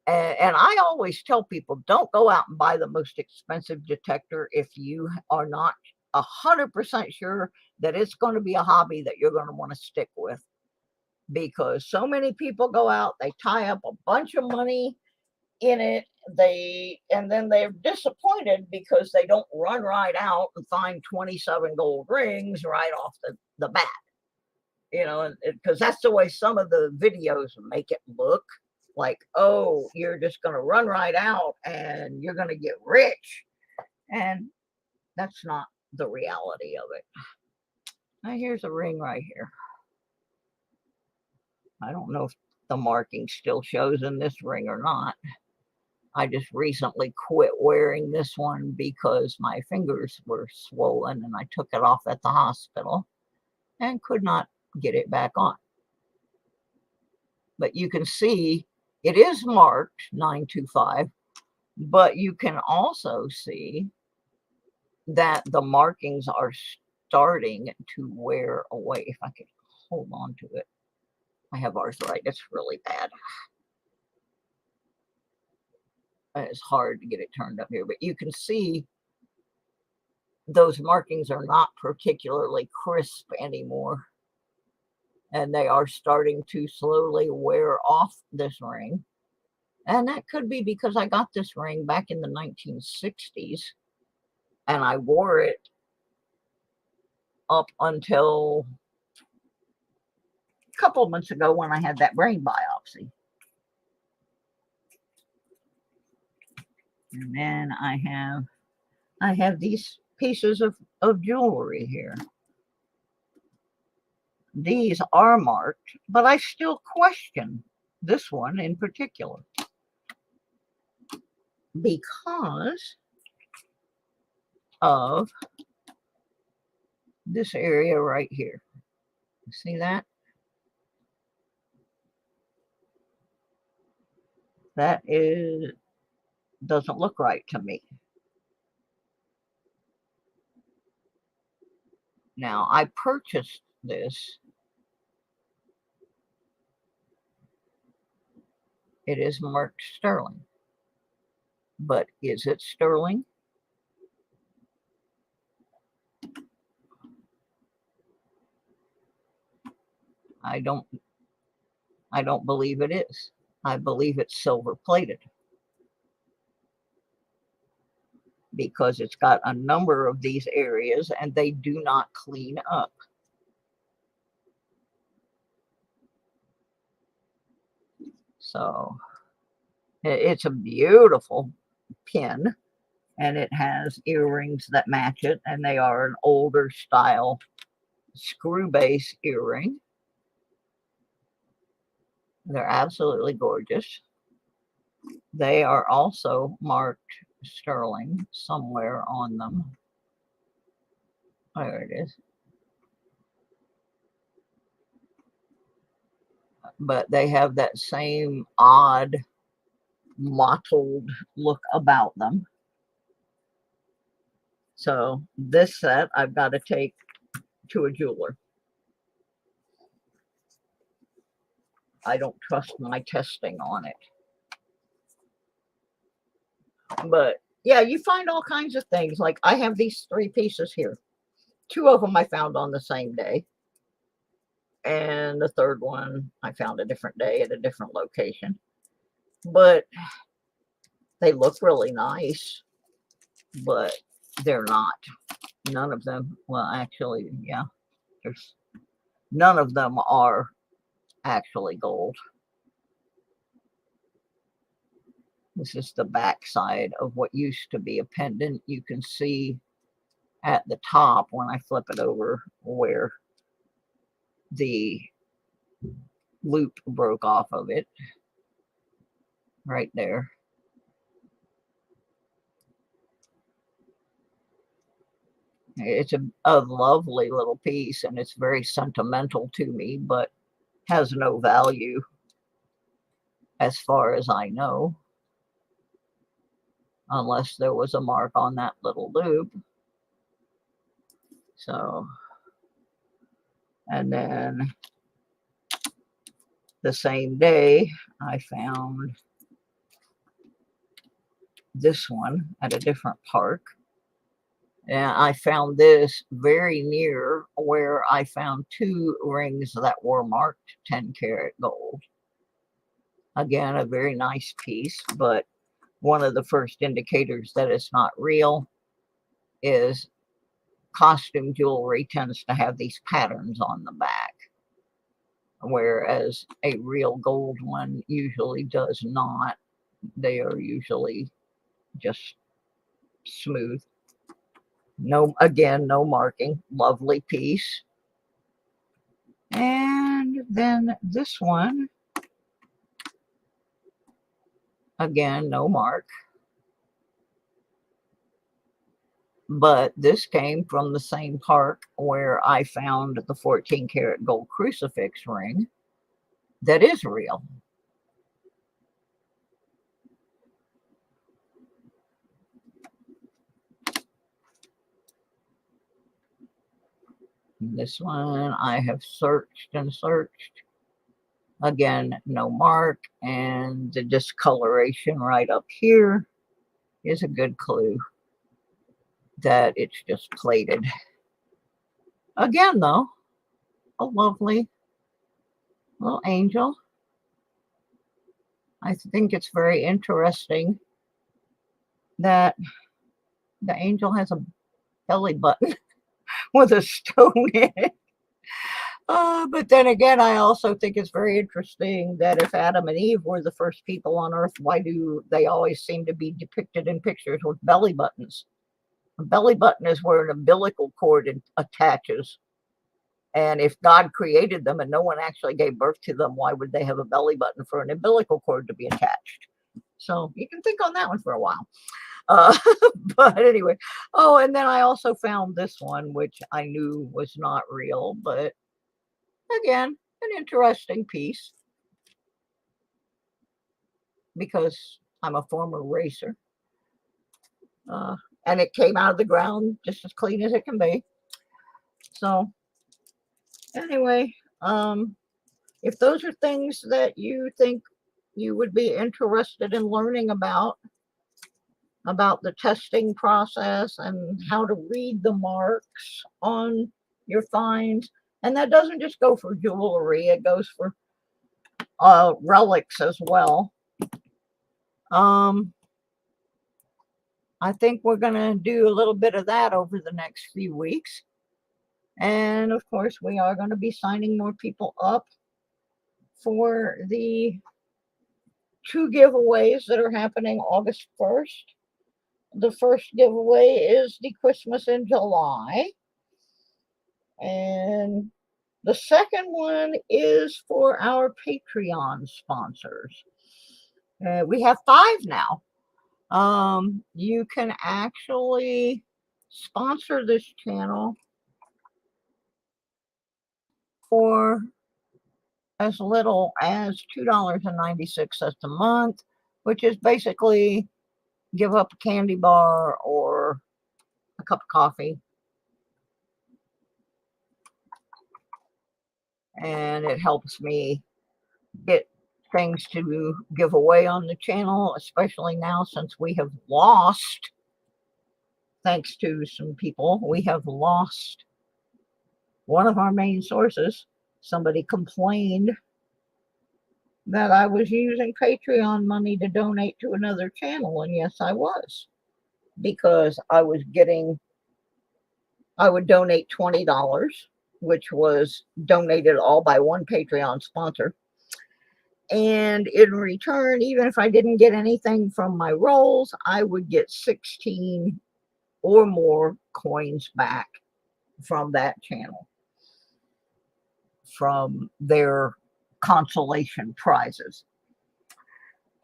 And I always tell people, don't go out and buy the most expensive detector if you are not 100% sure that it's going to be a hobby that you're going to want to stick with. Because so many people go out, they tie up a bunch of money in it, and then they're disappointed because they don't run right out and find 27 gold rings right off the bat. You know, because that's the way some of the videos make it look. Like, oh, you're just going to run right out and you're going to get rich. And that's not the reality of it. Now, here's a ring right here. I don't know if the marking still shows in this ring or not. I just recently quit wearing this one because my fingers were swollen and I took it off at the hospital and could not get it back on. But you can see it is marked 925, but you can also see that the markings are starting to wear away. If I could hold on to it. I have arthritis really bad. It's hard to get it turned up here, but you can see those markings are not particularly crisp anymore. And they are starting to slowly wear off this ring. And that could be because I got this ring back in the 1960s. And I wore it up until a couple of months ago when I had that brain biopsy. And then I have these pieces of jewelry here. These are marked, but I still question this one in particular because of this area right here. See that? That doesn't look right to me. Now, I purchased this. It is marked sterling. But is it sterling? I don't believe it is. I believe it's silver plated. Because it's got a number of these areas and they do not clean up. So it's a beautiful pin and it has earrings that match it, and they are an older style screw base earring. They're absolutely gorgeous. They are also marked sterling somewhere on them. There it is. But they have that same odd mottled look about them. So this set I've got to take to a jeweler. I don't trust my testing on it. But yeah, you find all kinds of things. Like I have these 3 pieces here. 2 of them I found on the same day. And the third one I found a different day at a different location. But they look really nice. But they're not. None of them, well, actually, yeah. None of them are actually gold. This is the back side of what used to be a pendant. You can see at the top when I flip it over where the loop broke off of it. Right there. It's a lovely little piece, and it's very sentimental to me, but has no value as far as I know, unless there was a mark on that little loop. So, and then the same day I found this one at a different park. And I found this very near where I found 2 rings that were marked 10 karat gold. Again, a very nice piece, but one of the first indicators that it's not real is costume jewelry tends to have these patterns on the back, whereas a real gold one usually does not. They are usually just smooth. No, again, no marking. Lovely piece. And then this one, again, no mark. But this came from the same park where I found the 14 karat gold crucifix ring that is real. This one I have searched and searched. Again, no mark, and the discoloration right up here is a good clue. that it's just plated. Again, though, a lovely little angel. I think it's very interesting that the angel has a belly button with a stone in it. But then again, I also think it's very interesting that if Adam and Eve were the first people on Earth, why do they always seem to be depicted in pictures with belly buttons? A belly button is where an umbilical cord attaches. And if God created them and no one actually gave birth to them, why would they have a belly button for an umbilical cord to be attached? So you can think on that one for a while. But anyway, oh, and then I also found this one, which I knew was not real, but again, an interesting piece because I'm a former racer. And it came out of the ground just as clean as it can be. So anyway, if those are things that you think you would be interested in learning about the testing process and how to read the marks on your finds, and that doesn't just go for jewelry, it goes for relics as well. I think we're going to do a little bit of that over the next few weeks. And of course, we are going to be signing more people up for the 2 giveaways that are happening August 1st. The first giveaway is the Christmas in July. And the second one is for our Patreon sponsors. We have 5 now. You can actually sponsor this channel for as little as $2.96 a month, which is basically give up a candy bar or a cup of coffee. And it helps me get things to give away on the channel, especially now since we have lost, thanks to some people, we have lost one of our main sources. Somebody complained that I was using Patreon money to donate to another channel, and yes, I was, because I would donate $20, which was donated all by one Patreon sponsor. And in return, even if I didn't get anything from my rolls, I would get 16 or more coins back from that channel, from their consolation prizes.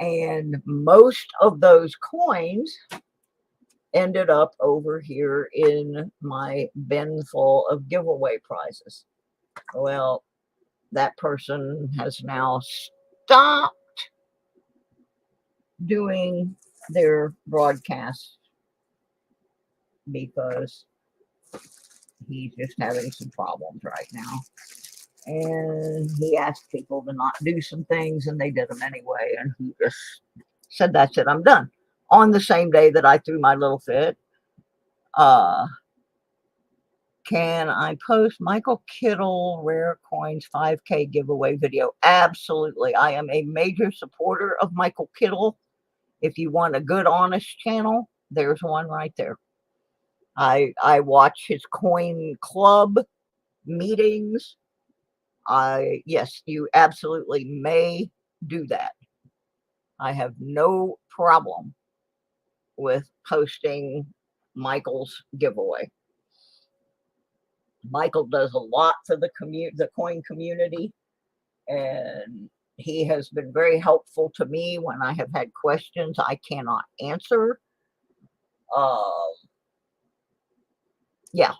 And most of those coins ended up over here in my bin full of giveaway prizes. Well, that person has now stopped doing their broadcasts because he's just having some problems right now. And he asked people to not do some things, and they did them anyway. And he just said, that's it, I'm done. On the same day that I threw my little fit, can I post Michael Kittle Rare Coins 5K giveaway video? Absolutely. I am a major supporter of Michael Kittle. If you want a good, honest channel, there's one right there. I watch his coin club meetings. Yes, you absolutely may do that. I have no problem with posting Michael's giveaway. Michael does a lot for the coin community, and he has been very helpful to me when I have had questions I cannot answer. Yeah,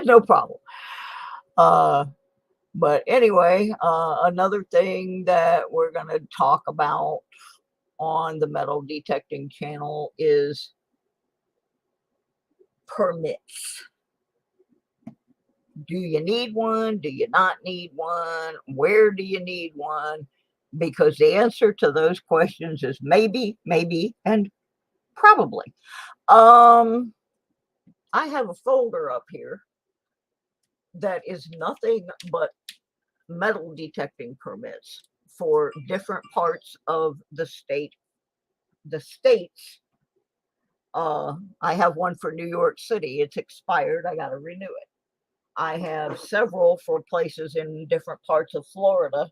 no problem. But anyway, another thing that we're going to talk about on the metal detecting channel is permits. Do you need one? Do you not need one? Where do you need one? Because the answer to those questions is maybe, and probably. I have a folder up here that is nothing but metal detecting permits for different parts of the state. The states. I have one for New York City. It's expired. I got to renew it. I have several for places in different parts of Florida.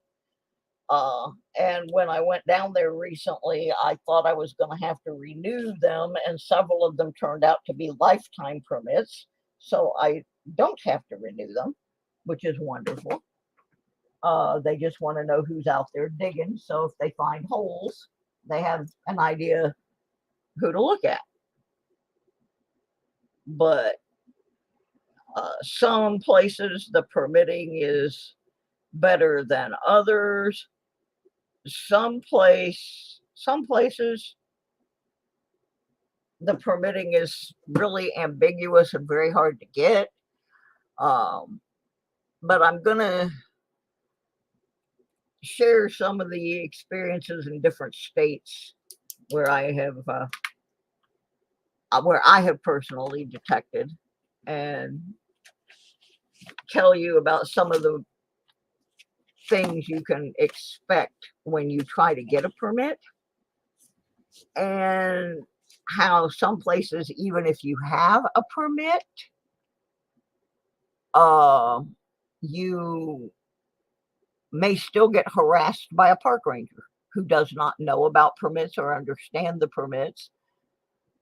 And when I went down there recently, I thought I was going to have to renew them, and several of them turned out to be lifetime permits. So I don't have to renew them, which is wonderful. They just want to know who's out there digging. So if they find holes, they have an idea who to look at. But some places the permitting is better than others. Some places the permitting is really ambiguous and very hard to get. But I'm gonna share some of the experiences in different states where I have personally detected, and tell you about some of the things you can expect when you try to get a permit, and how some places, even if you have a permit, you may still get harassed by a park ranger who does not know about permits or understand the permits.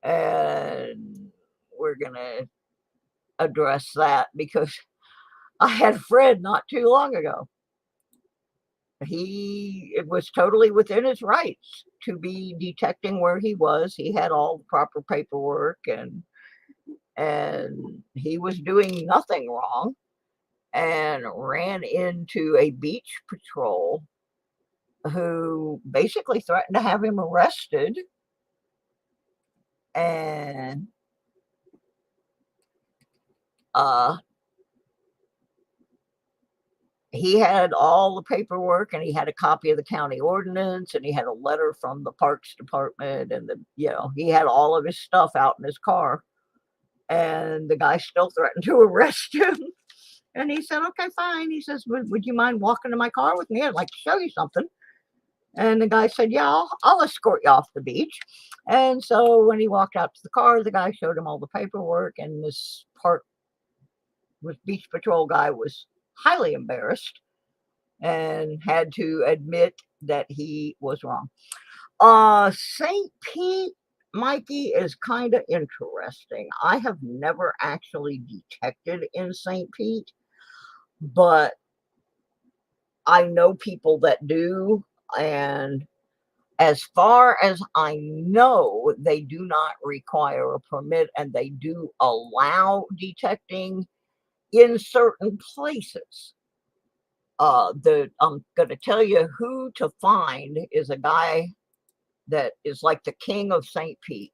And we're going to address that because I had Fred not too long ago. It was totally within his rights to be detecting where he was. He had all the proper paperwork, and he was doing nothing wrong, and ran into a beach patrol who basically threatened to have him arrested. And he had all the paperwork, and he had a copy of the county ordinance, and he had a letter from the parks department, and he had all of his stuff out in his car, and the guy still threatened to arrest him. And he said, okay, fine. He says, would you mind walking to my car with me? I'd like to show you something. And the guy said, yeah, I'll escort you off the beach. And so when he walked out to the car, the guy showed him all the paperwork, and this beach patrol guy was highly embarrassed and had to admit that he was wrong. St. Pete, Mikey, is kind of interesting. I have never actually detected in St. Pete, but I know people that do, and as far as I know, they do not require a permit, and they do allow detecting in certain places. I'm going to tell you who to find is a guy that is like the king of St. Pete,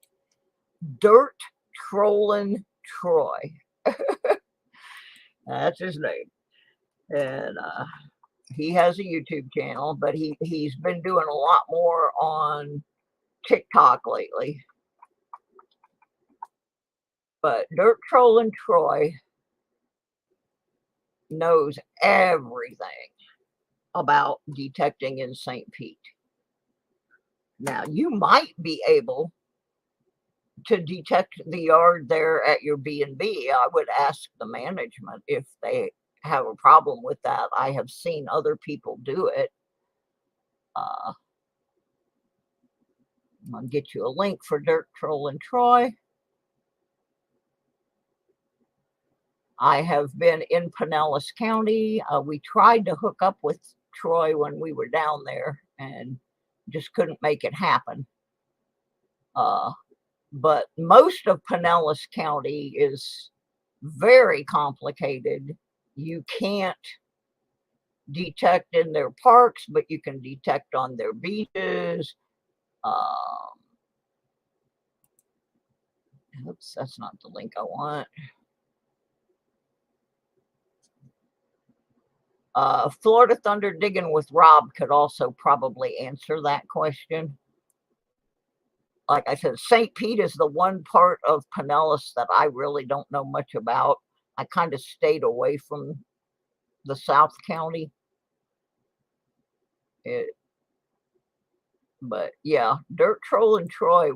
Dirt Trollin' Troy. That's his name. And he has a YouTube channel, but he's been doing a lot more on TikTok lately. But Dirt Trollin' Troy knows everything about detecting in St. Pete. Now, you might be able to detect the yard there at your B&B. I would ask the management if they have a problem with that. I have seen other people do it. I'm going to get you a link for Dirt Trollin' Troy. I have been in Pinellas County. We tried to hook up with Troy when we were down there and just couldn't make it happen. But most of Pinellas County is very complicated. You can't detect in their parks, but you can detect on their beaches. Oops, that's not the link I want. Florida Thunder Digging with Rob could also probably answer that question. like I said, St. Pete is the one part of Pinellas that I really don't know much about. I kind of stayed away from the South County. But yeah, Dirt Troll and Troy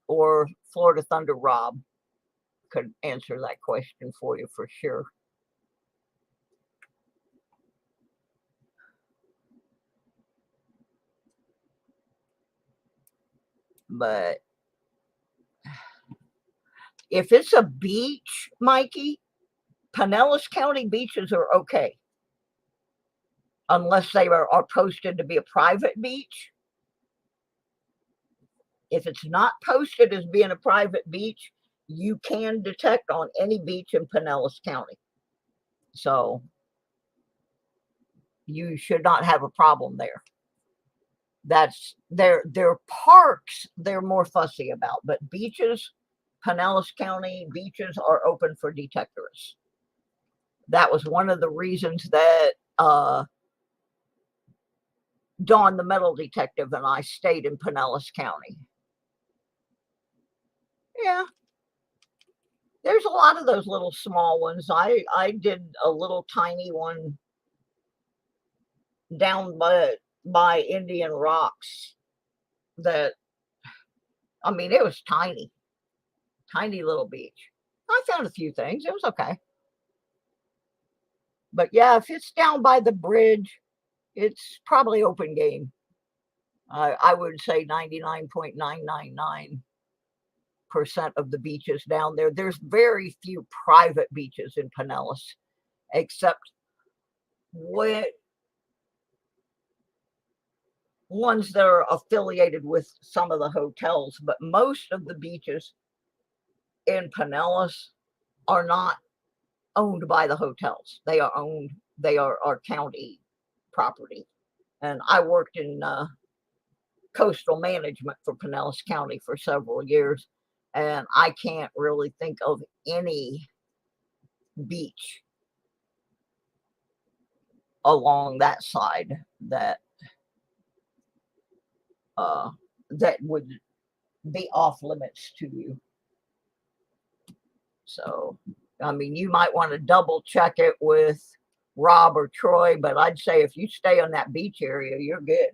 or Florida Thunder Rob could answer that question for you for sure. But if it's a beach, Mikey, Pinellas County beaches are okay. Unless they are posted to be a private beach. If it's not posted as being a private beach, you can detect on any beach in Pinellas County. So you should not have a problem there. That's their parks they're more fussy about, but beaches, Pinellas County beaches are open for detectors. That was one of the reasons that Dawn, the metal detective, and I stayed in Pinellas County. Yeah, there's a lot of those little small ones. I did a little tiny one down by Indian Rocks. That, I mean, it was tiny little beach. I found a few things. It was okay. But yeah, if it's down by the bridge, it's probably open game. I would say 99.999% of the beaches down there. There's very few private beaches in Pinellas, except ones that are affiliated with some of the hotels. But most of the beaches in Pinellas are not owned by the hotels. They are our county property. And I worked in coastal management for Pinellas County for several years, and I can't really think of any beach along that side that would be off limits to you. So, I mean, you might want to double check it with Rob or Troy, but I'd say if you stay on that beach area, you're good.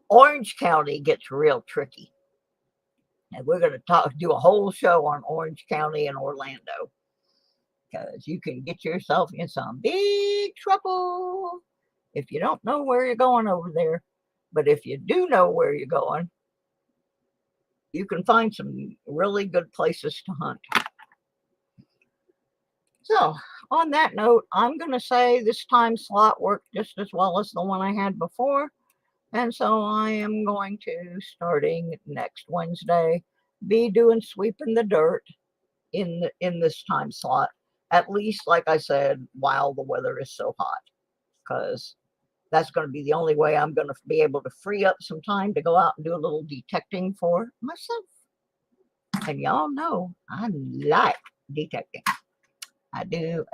Orange County gets real tricky. And we're going to do a whole show on Orange County and Orlando, because you can get yourself in some big trouble if you don't know where you're going over there. But if you do know where you're going, you can find some really good places to hunt. So on that note, I'm going to say this time slot worked just as well as the one I had before. And so I am going to, starting next Wednesday, be doing sweeping the dirt in this time slot. At least, like I said, while the weather is so hot, because that's going to be the only way I'm going to be able to free up some time to go out and do a little detecting for myself. And y'all know I like detecting. I do.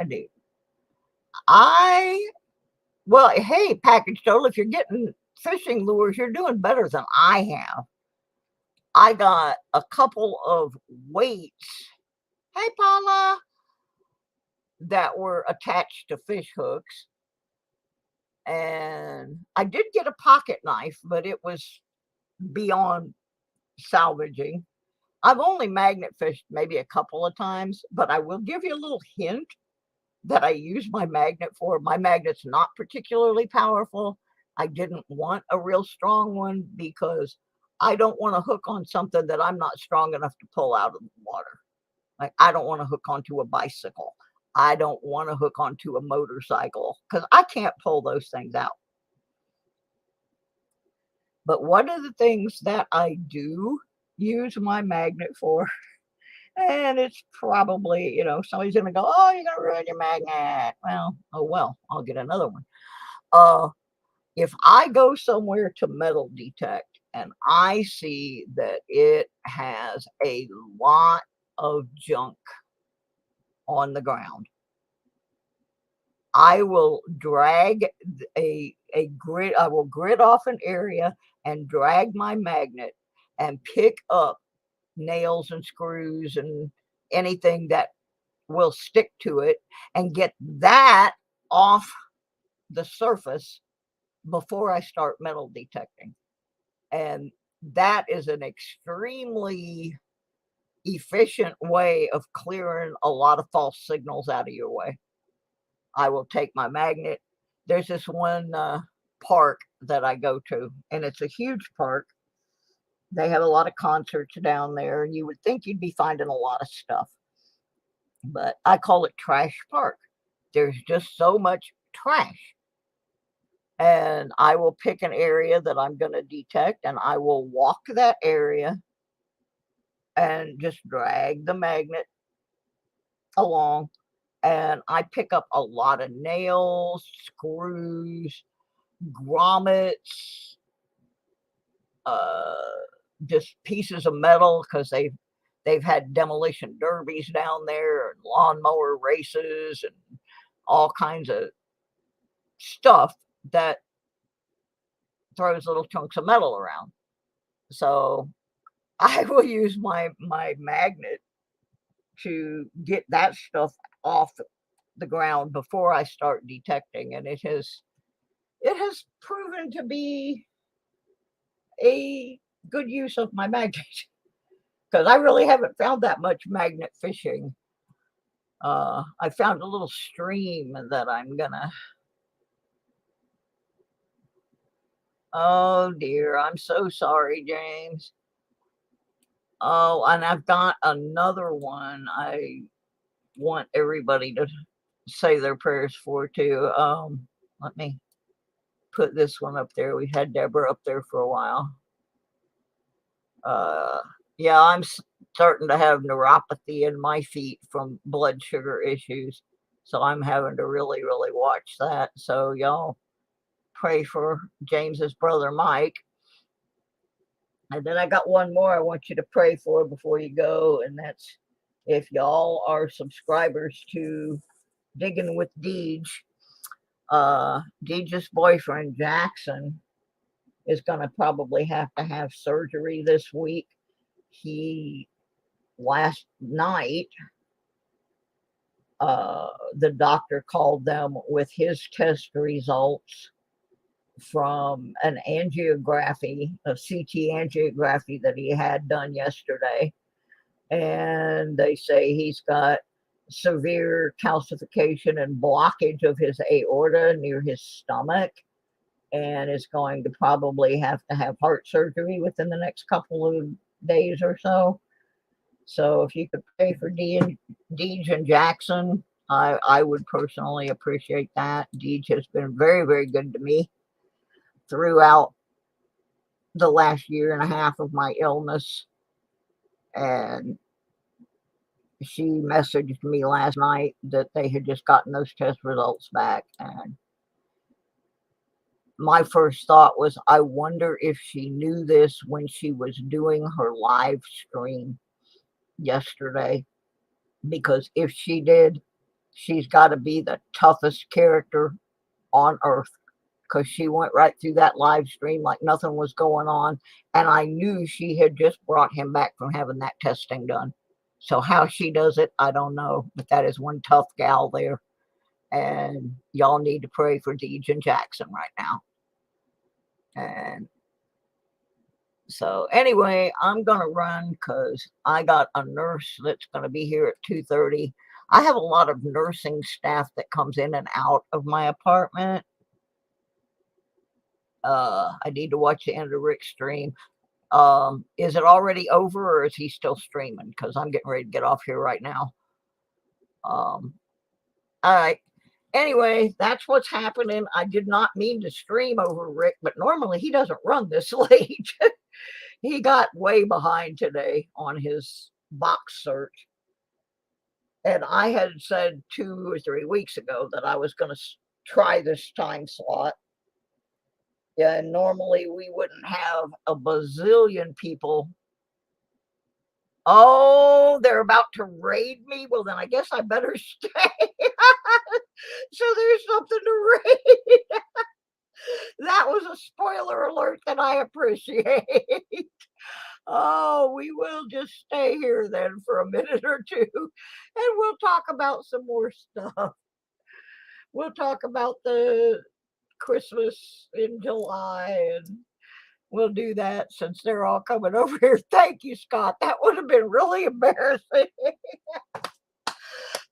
Well, hey, Package Total, if you're getting fishing lures, you're doing better than I have. I got a couple of weights. Hey, Paula. That were attached to fish hooks. And I did get a pocket knife, but it was beyond salvaging. I've only magnet fished maybe a couple of times, but I will give you a little hint that I use my magnet for. My magnet's not particularly powerful. I didn't want a real strong one because I don't want to hook on something that I'm not strong enough to pull out of the water. Like, I don't want to hook onto a bicycle. I don't want to hook onto a motorcycle because I can't pull those things out. But one of the things that I do use my magnet for, and it's probably, somebody's going to go, oh, you're going to ruin your magnet. Well, oh, well, I'll get another one. If I go somewhere to metal detect and I see that it has a lot of junk on the ground, I will drag a grid. I will grid off an area and drag my magnet and pick up nails and screws and anything that will stick to it and get that off the surface before I start metal detecting. And that is an extremely efficient way of clearing a lot of false signals out of your way. I will take my magnet. There's this one park that I go to, and it's a huge park. They have a lot of concerts down there, and you would think you'd be finding a lot of stuff. But I call it Trash Park. There's just so much trash. And I will pick an area that I'm going to detect, and I will walk that area and just drag the magnet along. And I pick up a lot of nails, screws, grommets, just pieces of metal, because they've had demolition derbies down there and lawnmower races and all kinds of stuff that throws little chunks of metal around. So I will use my magnet to get that stuff off the ground before I start detecting, and it has proven to be a good use of my magnet, because I really haven't found that much magnet fishing. I found a little stream that I'm gonna. Oh dear, I'm so sorry, James. Oh, and I've got another one I want everybody to say their prayers for too. Let me put this one up there. We've had Deborah up there for a while. Yeah, I'm starting to have neuropathy in my feet from blood sugar issues, so I'm having to really, really watch that. So y'all pray for James's brother Mike. And then I got one more I want you to pray for before you go, and that's if y'all are subscribers to Digging with Deej. Deej's boyfriend Jackson is going to probably have to have surgery this week. Last night, the doctor called them with his test results from an angiography, a CT angiography that he had done yesterday. And they say he's got severe calcification and blockage of his aorta near his stomach, and is going to probably have to have heart surgery within the next couple of days or so. So if you could pray for Deej and Jackson, I would personally appreciate that. Deej has been very, very good to me throughout the last year and a half of my illness. And she messaged me last night that they had just gotten those test results back. And my first thought was, I wonder if she knew this when she was doing her live stream yesterday. Because if she did, she's got to be the toughest character on earth, because she went right through that live stream like nothing was going on. And I knew she had just brought him back from having that testing done. So how she does it, I don't know. But that is one tough gal there. And y'all need to pray for Deej and Jackson right now. And so anyway, I'm going to run because I got a nurse that's going to be here at 2:30. I have a lot of nursing staff that comes in and out of my apartment. I need to watch the end of Rick's stream. Is it already over, or is he still streaming? Because I'm getting ready to get off here right now. All right. Anyway, that's what's happening. I did not mean to stream over Rick, but normally he doesn't run this late. He got way behind today on his box search. And I had said 2 or 3 weeks ago that I was going to try this time slot. Yeah, and normally we wouldn't have a bazillion people. Oh, they're about to raid me? Well, then I guess I better stay. So there's something to read. That was a spoiler alert that I appreciate. Oh, we will just stay here then for a minute or two, and we'll talk about some more stuff. We'll talk about the Christmas in July, and we'll do that since they're all coming over here. Thank you, Scott. That would have been really embarrassing.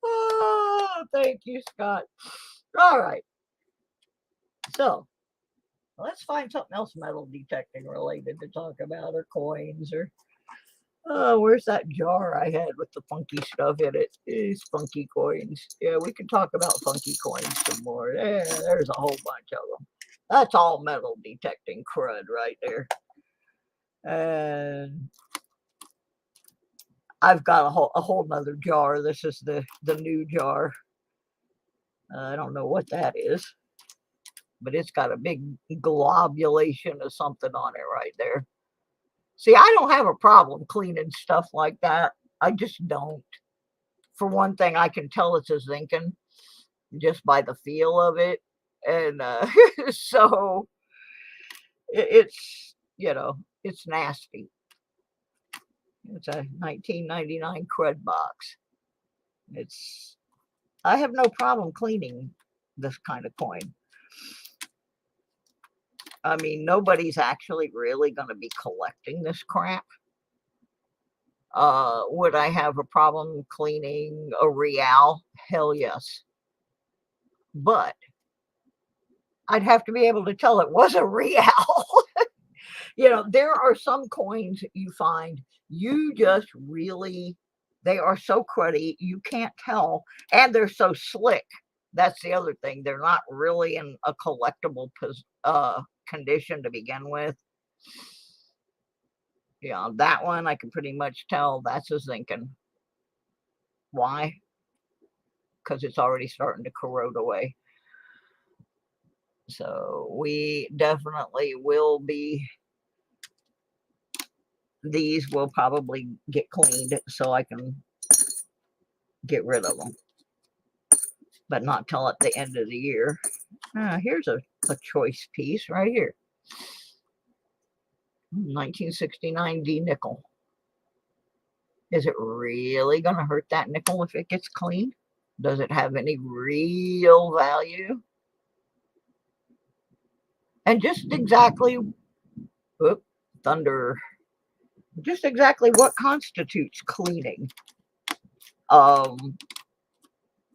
Oh, thank you, Scott. All right. So let's find something else metal detecting related to talk about, or coins, or where's that jar I had with the funky stuff in it? These funky coins. Yeah, we can talk about funky coins some more. Yeah, there's a whole bunch of them. That's all metal detecting crud right there. And I've got a whole nother jar. This is the new jar. I don't know what that is, but it's got a big globulation of something on it right there. See, I don't have a problem cleaning stuff like that. I just don't. For one thing, I can tell it's a zinc-in just by the feel of it. And so it's, it's nasty. It's a 1999 crud box. I have no problem cleaning this kind of coin. I mean, nobody's actually really going to be collecting this crap. Would I have a problem cleaning a real? Hell yes. But I'd have to be able to tell it was a real. There are some coins that you find you just really, they are so cruddy, you can't tell, and they're so slick. That's the other thing. They're not really in a collectible condition to begin with. That one I can pretty much tell that's a zinc-in. Why? Because it's already starting to corrode away. So we definitely will be, these will probably get cleaned so I can get rid of them, but not till at the end of the year. Here's a choice piece right here. 1969 D nickel. Is it really going to hurt that nickel if it gets cleaned? Does it have any real value? And just exactly, thunder, just exactly what constitutes cleaning?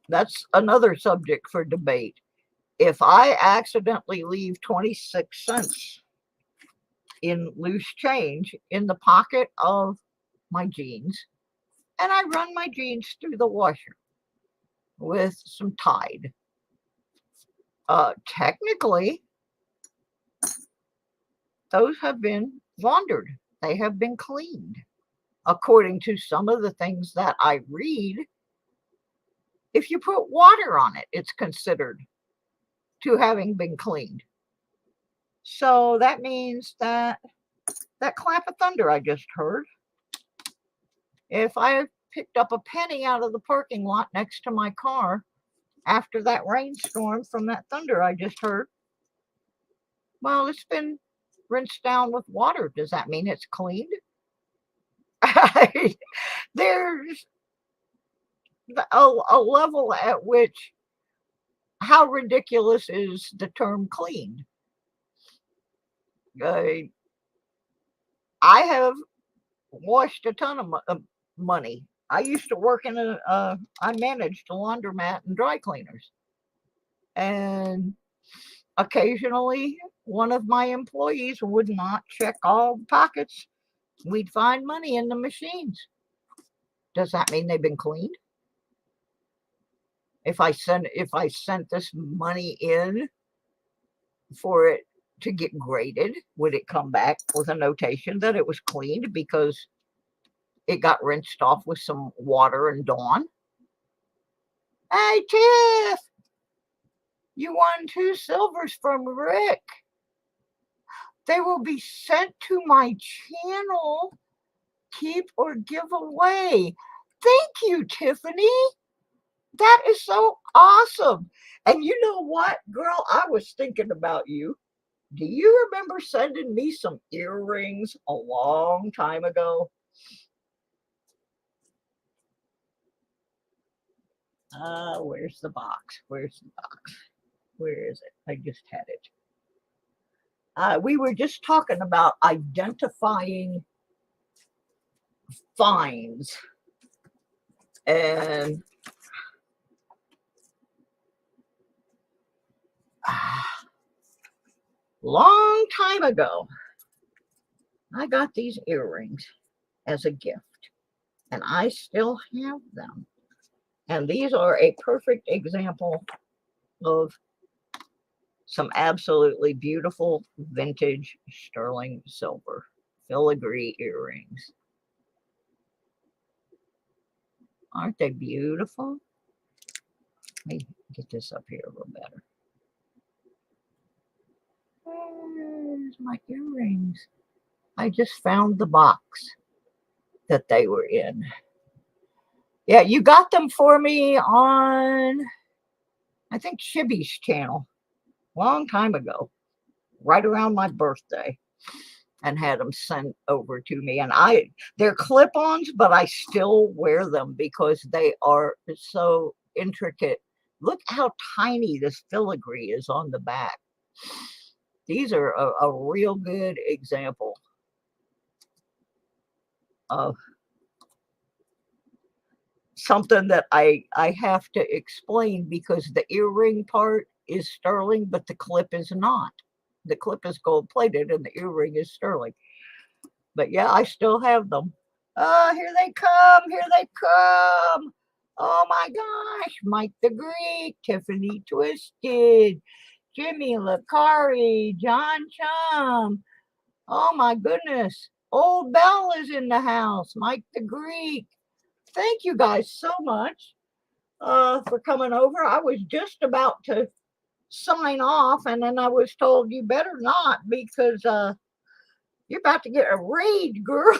That's another subject for debate. If I accidentally leave 26 cents in loose change in the pocket of my jeans, and I run my jeans through the washer with some Tide, technically, those have been laundered. They have been cleaned. According to some of the things that I read, if you put water on it, it's considered to having been cleaned. So that means that clap of thunder I just heard, if I picked up a penny out of the parking lot next to my car after that rainstorm from that thunder I just heard, well, it's been rinsed down with water. Does that mean it's cleaned? There's a level at which, how ridiculous is the term cleaned? I have washed a ton of money. I used to work in I managed a laundromat and dry cleaners. And occasionally one of my employees would not check all the pockets. We'd find money in the machines. Does that mean they've been cleaned? If I sent this money in for it to get graded, would it come back with a notation that it was cleaned because it got rinsed off with some water and Dawn? Hey, Tiff, you won 2 silvers from Rick. They will be sent to my channel. Keep or give away. Thank you, Tiffany. That is so awesome. And you know what, girl? I was thinking about you. Do you remember sending me some earrings a long time ago? Where's the box? Where's the box? Where is it? I just had it. We were just talking about identifying finds. And long time ago, I got these earrings as a gift, and I still have them. And these are a perfect example of some absolutely beautiful vintage sterling silver filigree earrings. Aren't they beautiful? Let me get this up here a little better. Where's my earrings? I just found the box that they were in. Yeah, you got them for me on, I think, Shibby's channel long time ago, right around my birthday, and had them sent over to me. And they're clip-ons, but I still wear them because they are so intricate. Look how tiny this filigree is on the back. These are a real good example of something that I have to explain, because the earring part is sterling, but the clip is not. The clip is gold plated and the earring is sterling. But yeah, I still have them. Oh, here they come. Here they come. Oh my gosh. Mike the Greek, Tiffany Twisted, Jimmy Lakari, John Chum. Oh my goodness. Old Bell is in the house. Mike the Greek. Thank you guys so much for coming over. I was just about to sign off, and then I was told you better not, because you're about to get a raid, girl.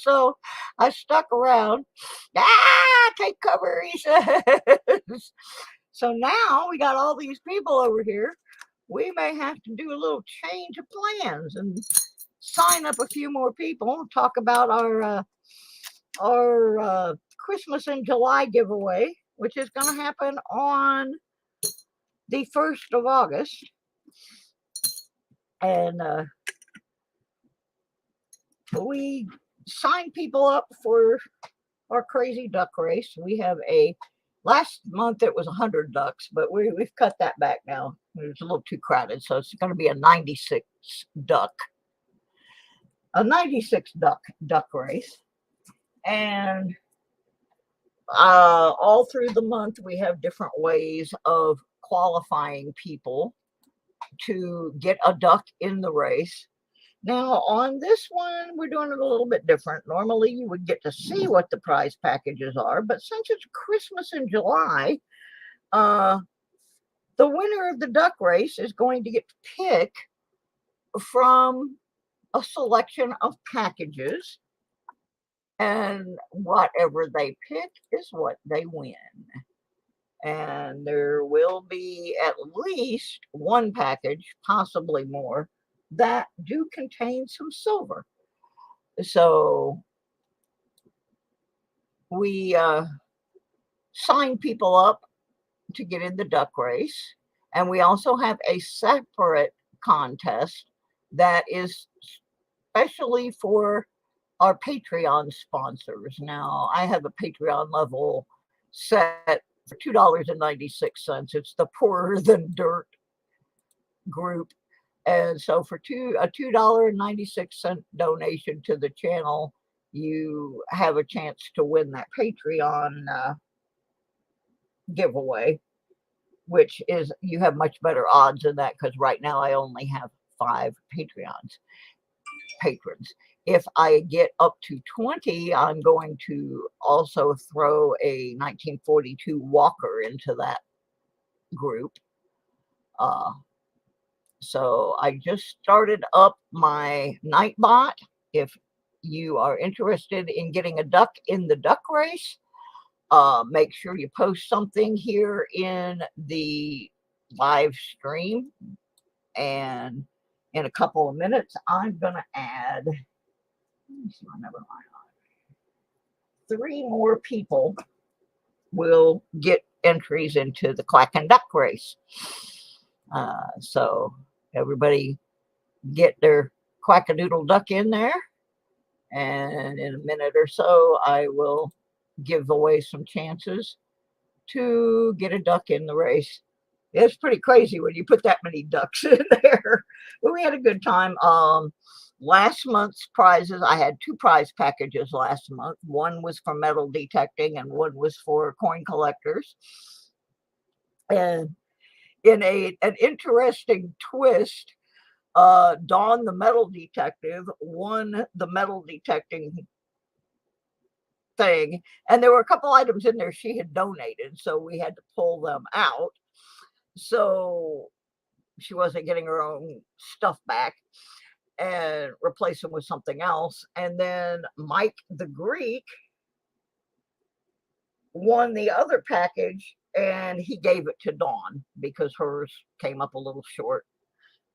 So I stuck around. Take cover, he says. So now we got all these people over here. We may have to do a little change of plans and sign up a few more people and talk about our Christmas in July giveaway, which is going to happen on the 1st of August. And we sign people up for our crazy duck race. We have last month it was 100 ducks, but we've cut that back now. It's a little too crowded, so it's going to be a 96 duck duck race. And all through the month, we have different ways of qualifying people to get a duck in the race. Now, on this one, we're doing it a little bit different. Normally, you would get to see what the prize packages are, but since it's Christmas in July, the winner of the duck race is going to get to pick from a selection of packages, and whatever they pick is what they win. And there will be at least one package, possibly more, that do contain some silver. So we sign people up to get in the duck race. And we also have a separate contest that is especially for our Patreon sponsors. Now, I have a Patreon level set for $2.96. It's the Poorer Than Dirt group. And so for a $2.96 donation to the channel, you have a chance to win that Patreon giveaway, which is, you have much better odds in that, because right now I only have 5 patrons. If I get up to 20, I'm going to also throw a 1942 Walker into that group. So I just started up my Nightbot. If you are interested in getting a duck in the duck race, make sure you post something here in the live stream. And in a couple of minutes, I'm going to add, let me see my number line on. 3 more people will get entries into the Quack and Duck race. So everybody get their quack-a-doodle duck in there. And in a minute or so, I will give away some chances to get a duck in the race. It's pretty crazy when you put that many ducks in there. But we had a good time. Last month's prizes, I had 2 prize packages last month. One was for metal detecting and one was for coin collectors. And in an interesting twist, Dawn, the metal detective, won the metal detecting thing. And there were a couple items in there she had donated, so we had to pull them out. So she wasn't getting her own stuff back and replace them with something else. And then Mike the Greek won the other package and he gave it to Dawn because hers came up a little short.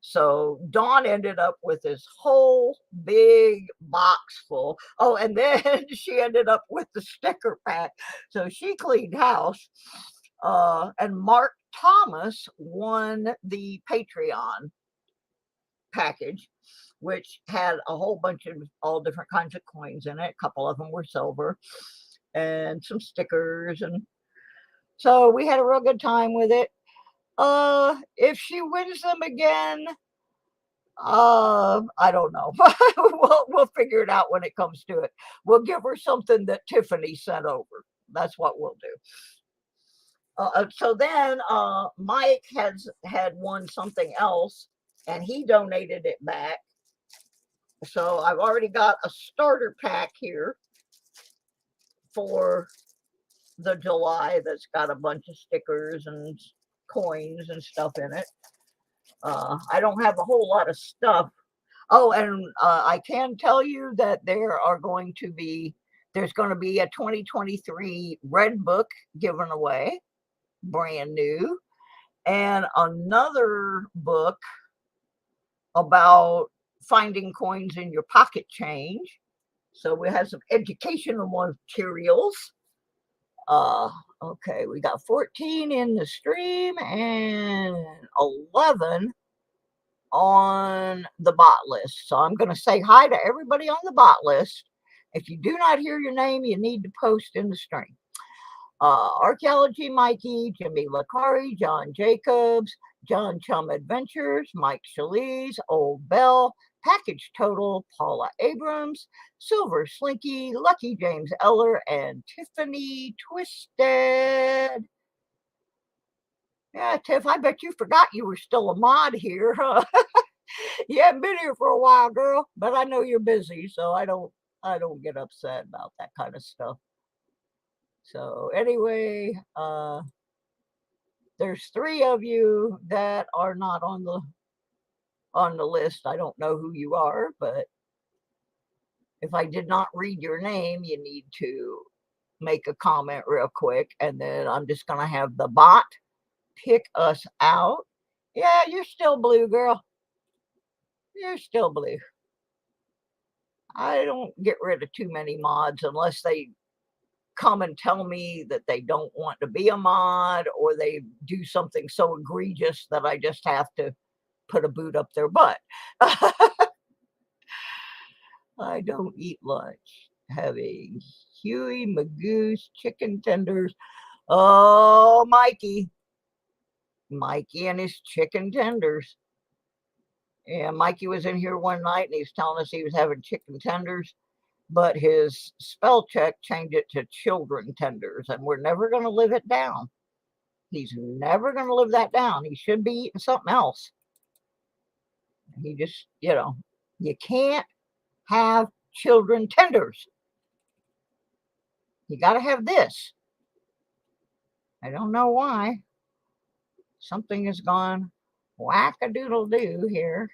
So Dawn ended up with this whole big box full. Oh, and then she ended up with the sticker pack. So she cleaned house. And Mark Thomas won the Patreon package, which had a whole bunch of all different kinds of coins in it. A couple of them were silver and some stickers. And so we had a real good time with it. If she wins them again, I don't know. we'll figure it out when it comes to it. We'll give her something that Tiffany sent over. That's what we'll do. So then Mike had won something else and he donated it back. So I've already got a starter pack here for the July that's got a bunch of stickers and coins and stuff in it. I don't have a whole lot of stuff. Oh, and I can tell you that there's going to be a 2023 Red Book given away, brand new, and another book about finding coins in your pocket change. So we have some educational materials. Okay, we got 14 in the stream and 11 on the bot list. So I'm going to say hi to everybody on the bot list. If you do not hear your name, you need to post in the stream. Archaeology Mikey, Jimmy Lakari, John Jacobs, John Chum Adventures, Mike Shalise, Old Bell, Package Total, Paula Abrams, Silver Slinky, Lucky James Eller, and Tiffany Twisted. Yeah, Tiff, I bet you forgot you were still a mod here. Huh? You haven't been here for a while, girl, but I know you're busy, so I don't get upset about that kind of stuff. So anyway, there's 3 of you that are not on the list. I don't know who you are, but if I did not read your name, you need to make a comment real quick, and then I'm just going to have the bot pick us out. Yeah, you're still blue, girl. You're still blue. I don't get rid of too many mods unless they come and tell me that they don't want to be a mod or they do something so egregious that I just have to put a boot up their butt. I don't eat lunch. Having Huey Magoo's chicken tenders. Oh, Mikey and his chicken tenders. Yeah, Mikey was in here one night and he was telling us he was having chicken tenders, but his spell check changed it to children tenders, and we're never going to live it down. He's never going to live that down. He should be eating something else. He just, you can't have children tenders. You got to have this. I don't know why. Something has gone whack-a-doodle-doo here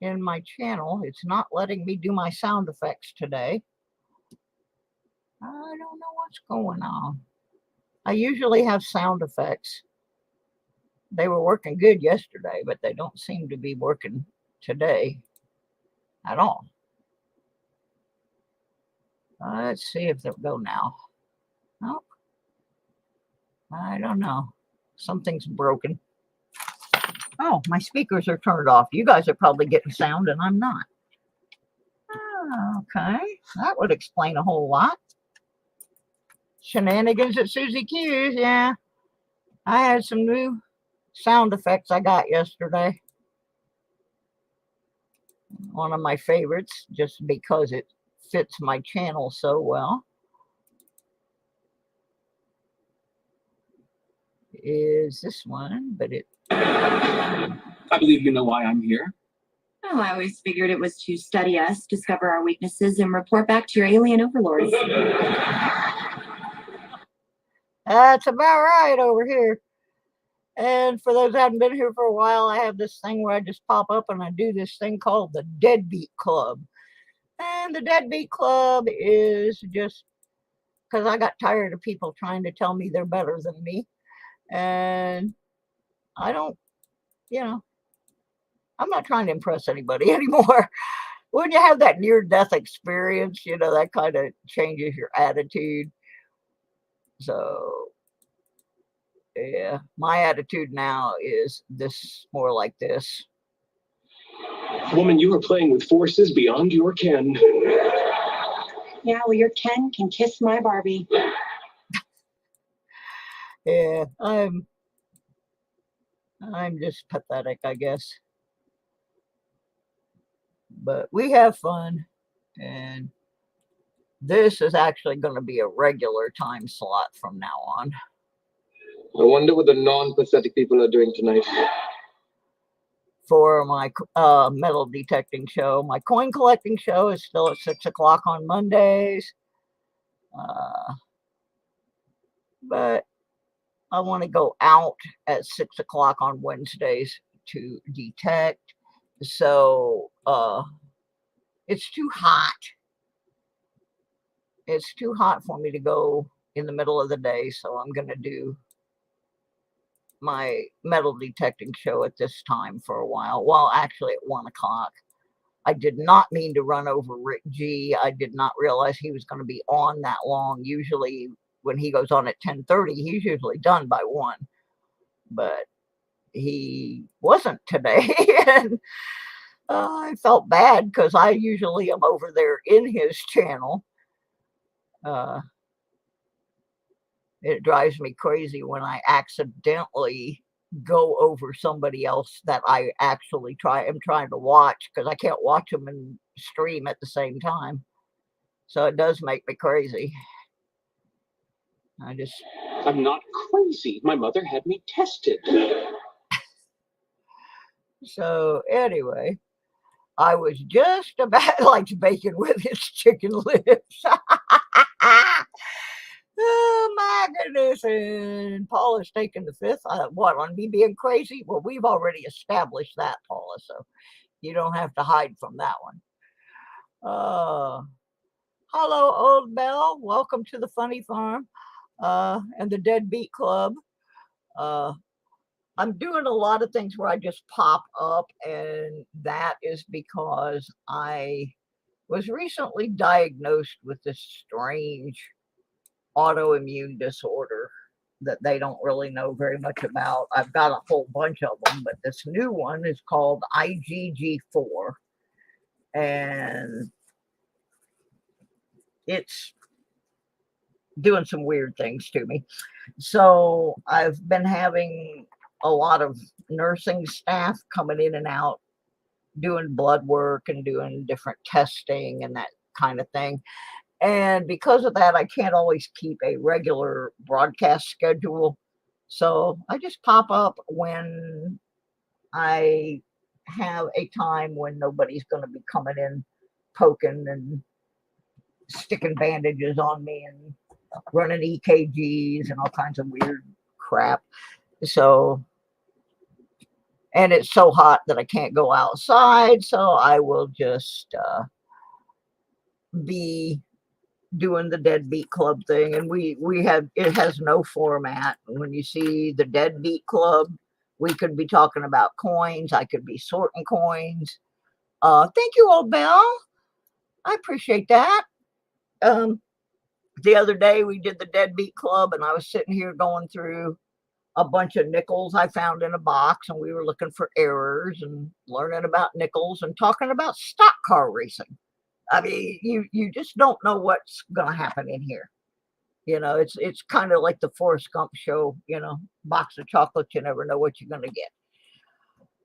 in my channel. It's not letting me do my sound effects today. I don't know What's going on? I usually have sound effects. They were working good yesterday, but they don't seem to be working today at all. Let's see if they'll go now. Nope. I don't know. Something's broken. Oh, my speakers are turned off. You guys are probably getting sound and I'm not. Okay, that would explain a whole lot. Shenanigans at Susie Q's, yeah. I had some new sound effects I got yesterday. One of my favorites, just because it fits my channel so well, is this one, but it... I believe you know why I'm here. Oh, I always figured it was to study us, discover our weaknesses, and report back to your alien overlords. That's about right over here. And for those who haven't been here for a while, I have this thing where I just pop up and I do this thing called the Deadbeat Club. And the Deadbeat Club is just because I got tired of people trying to tell me they're better than me. And I don't, you know, I'm not trying to impress anybody anymore. When you have that near-death experience, you know, that kind of changes your attitude. So, yeah, my attitude now is this, more like this. Woman, you are playing with forces beyond your ken. Yeah, well, your Ken can kiss my Barbie. Yeah, I'm just pathetic, I guess. But we have fun, and this is actually going to be a regular time slot from now on. I wonder what the non-pathetic people are doing tonight. For my metal detecting show. My coin collecting show is still at 6 o'clock on Mondays. But I want to go out at 6 o'clock on Wednesdays to detect. So it's too hot. It's too hot for me to go in the middle of the day. So I'm going to do my metal detecting show at this time for a while. Well, actually at 1 o'clock. I did not mean to run over Rick G. I did not realize he was going to be on that long. Usually when he goes on at 10:30, he's usually done by 1. But he wasn't today. And I felt bad because I usually am over there in his channel. It drives me crazy when I accidentally go over somebody else that I actually am trying to watch, because I can't watch them and stream at the same time. So it does make me crazy. I'm not crazy. My mother had me tested. So anyway, I was just about like bacon with his chicken lips. Oh my goodness. And Paula's taking the 5th. What, on me being crazy? Well, we've already established that, Paula, so you don't have to hide from that one. Hello, Old Bell. Welcome to the Funny Farm and the Deadbeat Club. I'm doing a lot of things where I just pop up, and that is because I was recently diagnosed with this strange autoimmune disorder that they don't really know very much about. I've got a whole bunch of them, but this new one is called IgG4, and it's doing some weird things to me. So I've been having a lot of nursing staff coming in and out, doing blood work and doing different testing and that kind of thing. And because of that, I can't always keep a regular broadcast schedule. So I just pop up when I have a time when nobody's going to be coming in, poking and sticking bandages on me and running EKGs and all kinds of weird crap. So, and it's so hot that I can't go outside. So I will just be doing the Deadbeat Club thing, and it has no format. When you see the Deadbeat Club, we could be talking about coins. I could be sorting coins. Thank you, old Bell. I appreciate that. The other day we did the Deadbeat Club, and I was sitting here going through a bunch of nickels I found in a box, and we were looking for errors and learning about nickels and talking about stock car racing. I mean, you just don't know what's going to happen in here. You know, it's kind of like the Forrest Gump show, you know, box of chocolates, you never know what you're going to get.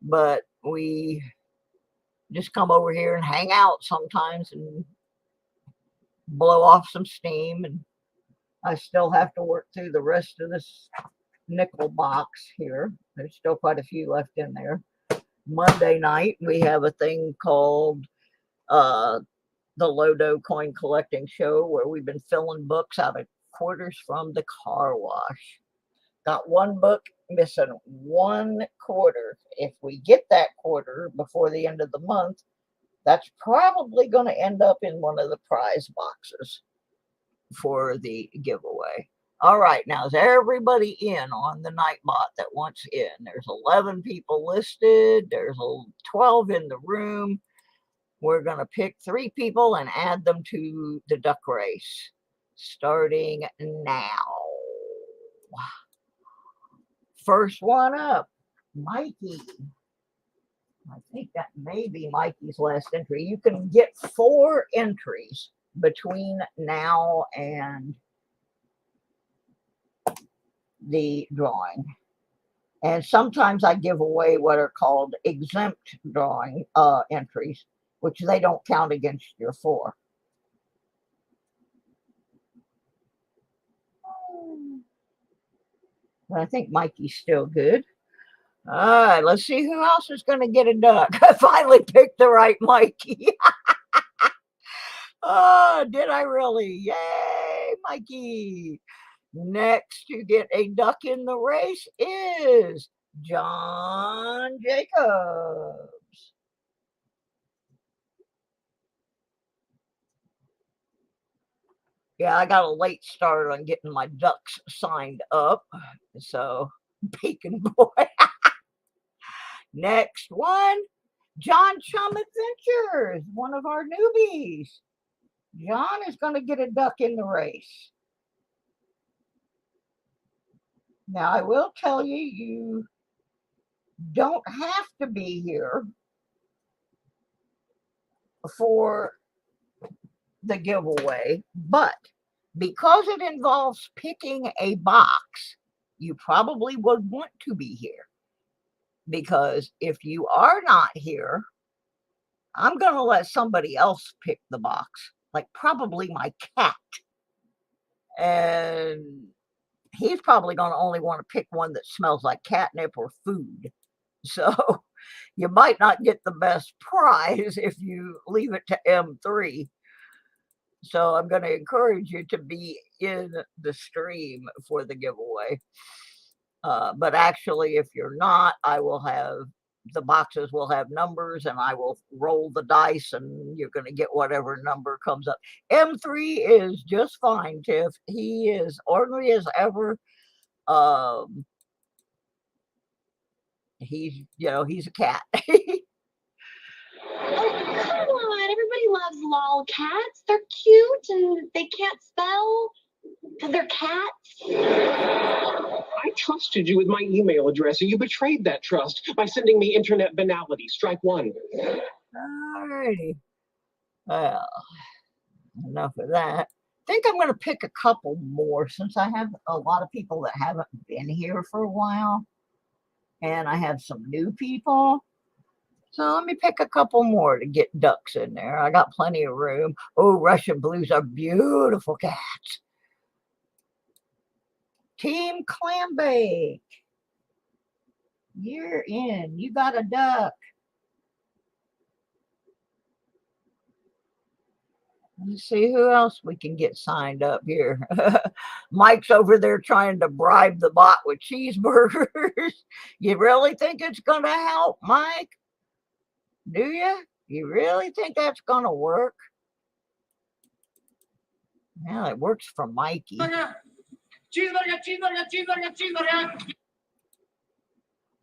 But we just come over here and hang out sometimes and blow off some steam. And I still have to work through the rest of this nickel box here. There's still quite a few left in there. Monday night, we have a thing called the Lodo Coin Collecting Show, where we've been filling books out of quarters from the car wash. Got one book missing 1 quarter. If we get that quarter before the end of the month, that's probably going to end up in one of the prize boxes for the giveaway. All right, now is everybody in on the Nightbot that wants in? There's 11 people listed. There's 12 in the room. We're going to pick 3 people and add them to the duck race, starting now. First one up, Mikey. I think that may be Mikey's last entry. You can get 4 entries between now and the drawing. And sometimes I give away what are called exempt drawing entries, which they don't count against your 4. But I think Mikey's still good. All right, let's see who else is going to get a duck. I finally picked the right Mikey. Oh, did I really? Yay, Mikey. Next to get a duck in the race is John Jacobs. Yeah, I got a late start on getting my ducks signed up. So, Bacon Boy. Next one, John Chum Adventures, one of our newbies. John is going to get a duck in the race. Now, I will tell you, you don't have to be here for the giveaway, but because it involves picking a box, you probably would want to be here. Because if you are not here, I'm going to let somebody else pick the box, like probably my cat. And he's probably going to only want to pick one that smells like catnip or food. So you might not get the best prize if you leave it to M3. So I'm going to encourage you to be in the stream for the giveaway. But actually, if you're not, I will have, the boxes will have numbers, and I will roll the dice, and you're going to get whatever number comes up. M3 is just fine, Tiff. He is ordinary as ever. He's, you know, he's a cat. Oh, come on. Everybody loves lol cats. They're cute and they can't spell because they're cats. I trusted you with my email address, and you betrayed that trust by sending me internet banality. Strike 1. Alrighty. Well, enough of that. I think I'm going to pick a couple more since I have a lot of people that haven't been here for a while. And I have some new people. So let me pick a couple more to get ducks in there. I got plenty of room. Oh, Russian Blues are beautiful cats. Team Clambake. You're in. You got a duck. Let's see who else we can get signed up here. Mike's over there trying to bribe the bot with cheeseburgers. You really think it's going to help, Mike? Do you? You really think that's going to work? Well, it works for Mikey.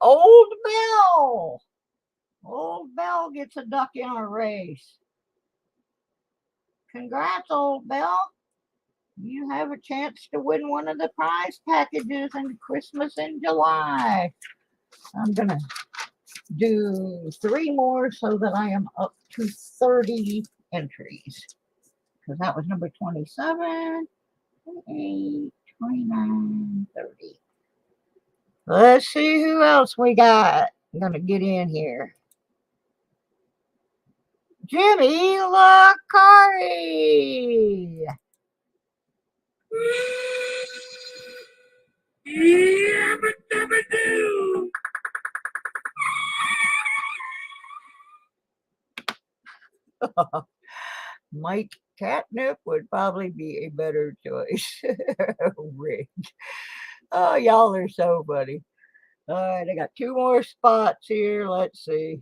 Old Bell. Old Bell gets a duck in our race. Congrats, Old Bell. You have a chance to win one of the prize packages in Christmas in July. I'm going to do 3 more so that I am up to 30 entries. Because that was number 27, 28, 29, 30. Let's see who else we got. I'm going to get in here. Jimmy Lacari. Mike Catnip would probably be a better choice. Rick. Oh, y'all are so funny. All right, I got 2 more spots here. Let's see.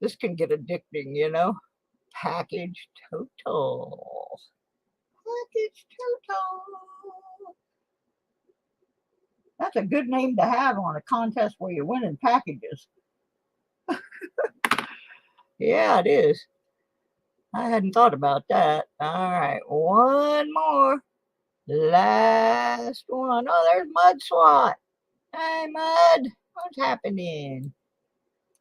This can get addicting, you know. Package total. Package total. That's a good name to have on a contest where you're winning packages. Yeah, it is. I hadn't thought about that. All right, 1 more. Last one. Oh, there's Mud SWAT. Hey, Mud. What's happening?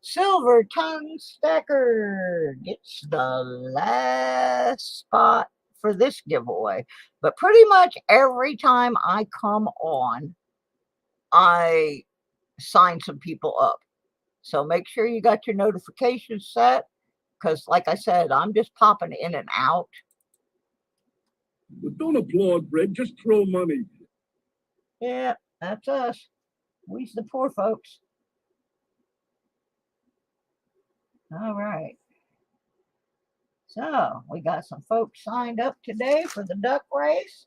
Silver Tongue Stacker gets the last spot for this giveaway. But pretty much every time I come on, I sign some people up. So make sure you got your notifications set. Because like I said, I'm just popping in and out. Don't applaud, Red. Just throw money. Yeah, that's us. We's the poor folks. All right. So we got some folks signed up today for the duck race.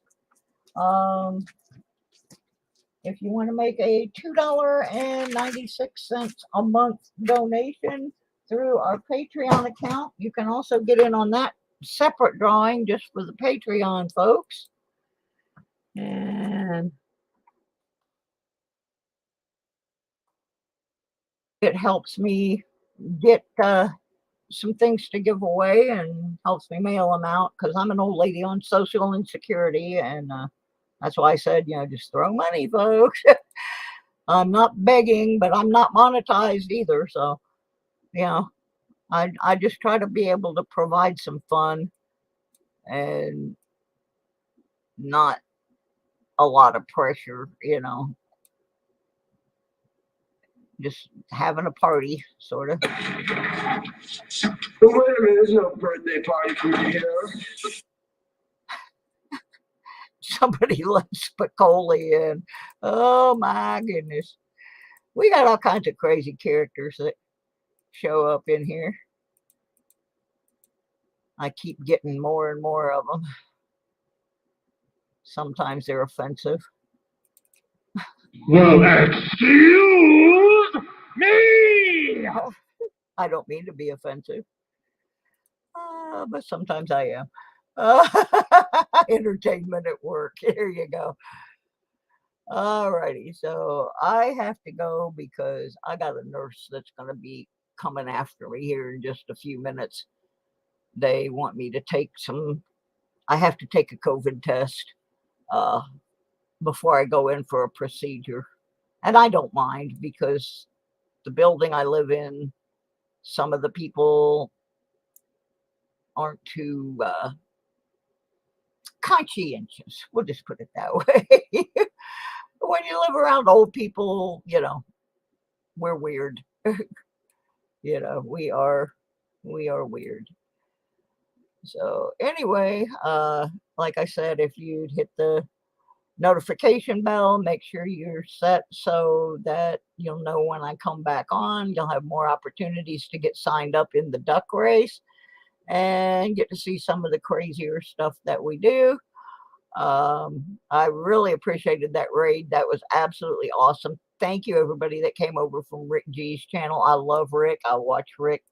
If you want to make a $2.96 a month donation through our Patreon account, you can also get in on that separate drawing just for the Patreon folks. And it helps me get some things to give away and helps me mail them out because I'm an old lady on Social Insecurity, and that's why I said, you know, just throw money, folks. I'm not begging, but I'm not monetized either, so you know, I just try to be able to provide some fun and not a lot of pressure, you know, just having a party, sort of. Wait a minute, there's no birthday party for me here. Somebody let Spicoli in. Oh my goodness. We got all kinds of crazy characters that show up in here. I keep getting more and more of them. Sometimes they're offensive. Well, excuse me! I don't mean to be offensive. But sometimes I am. Entertainment at work. Here you go. Alrighty, so I have to go because I got a nurse that's going to be coming after me here in just a few minutes. They want me to take I have to take a COVID test before I go in for a procedure. And I don't mind because the building I live in, some of the people aren't too conscientious. We'll just put it that way. When you live around old people, you know, we're weird. You know, we are weird. So anyway, like I said, if you'd hit the notification bell, make sure you're set so that you'll know when I come back on. You'll have more opportunities to get signed up in the duck race and get to see some of the crazier stuff that we do. I really appreciated that raid. That was absolutely awesome. Thank you, everybody that came over from Rick G's channel. I love Rick. I watch Rick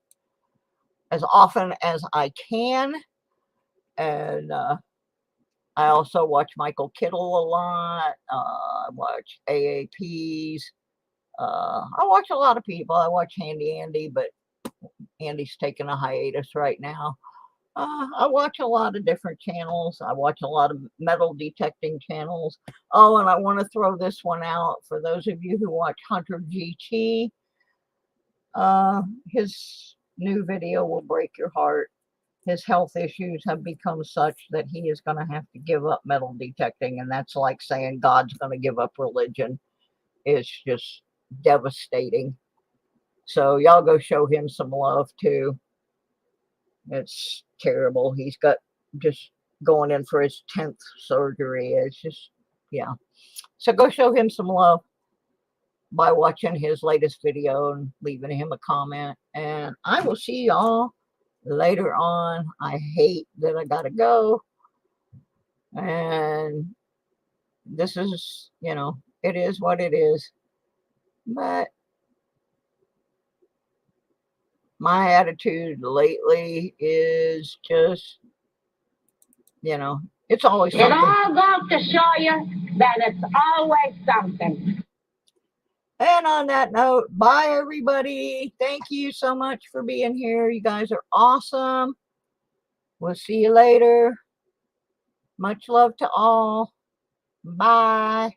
as often as I can. And I also watch Michael Kittle a lot. I watch AAPs. I watch a lot of people. I watch Handy Andy, but Andy's taking a hiatus right now. I watch a lot of different channels. I watch a lot of metal detecting channels. Oh, and I want to throw this one out for those of you who watch Hunter GT. His new video will break your heart. His health issues have become such that he is going to have to give up metal detecting, and that's like saying God's going to give up religion. It's just devastating. So y'all go show him some love too. It's terrible. He's got just going in for his 10th surgery. It's just, yeah. So go show him some love by watching his latest video and leaving him a comment. And I will see y'all later on. I hate that I gotta go. And this is, you know, it is what it is. But my attitude lately is just, you know, it's always something. It all goes to show you that it's always something. And on that note, bye everybody. Thank you so much for being here. You guys are awesome. We'll see you later. Much love to all. Bye.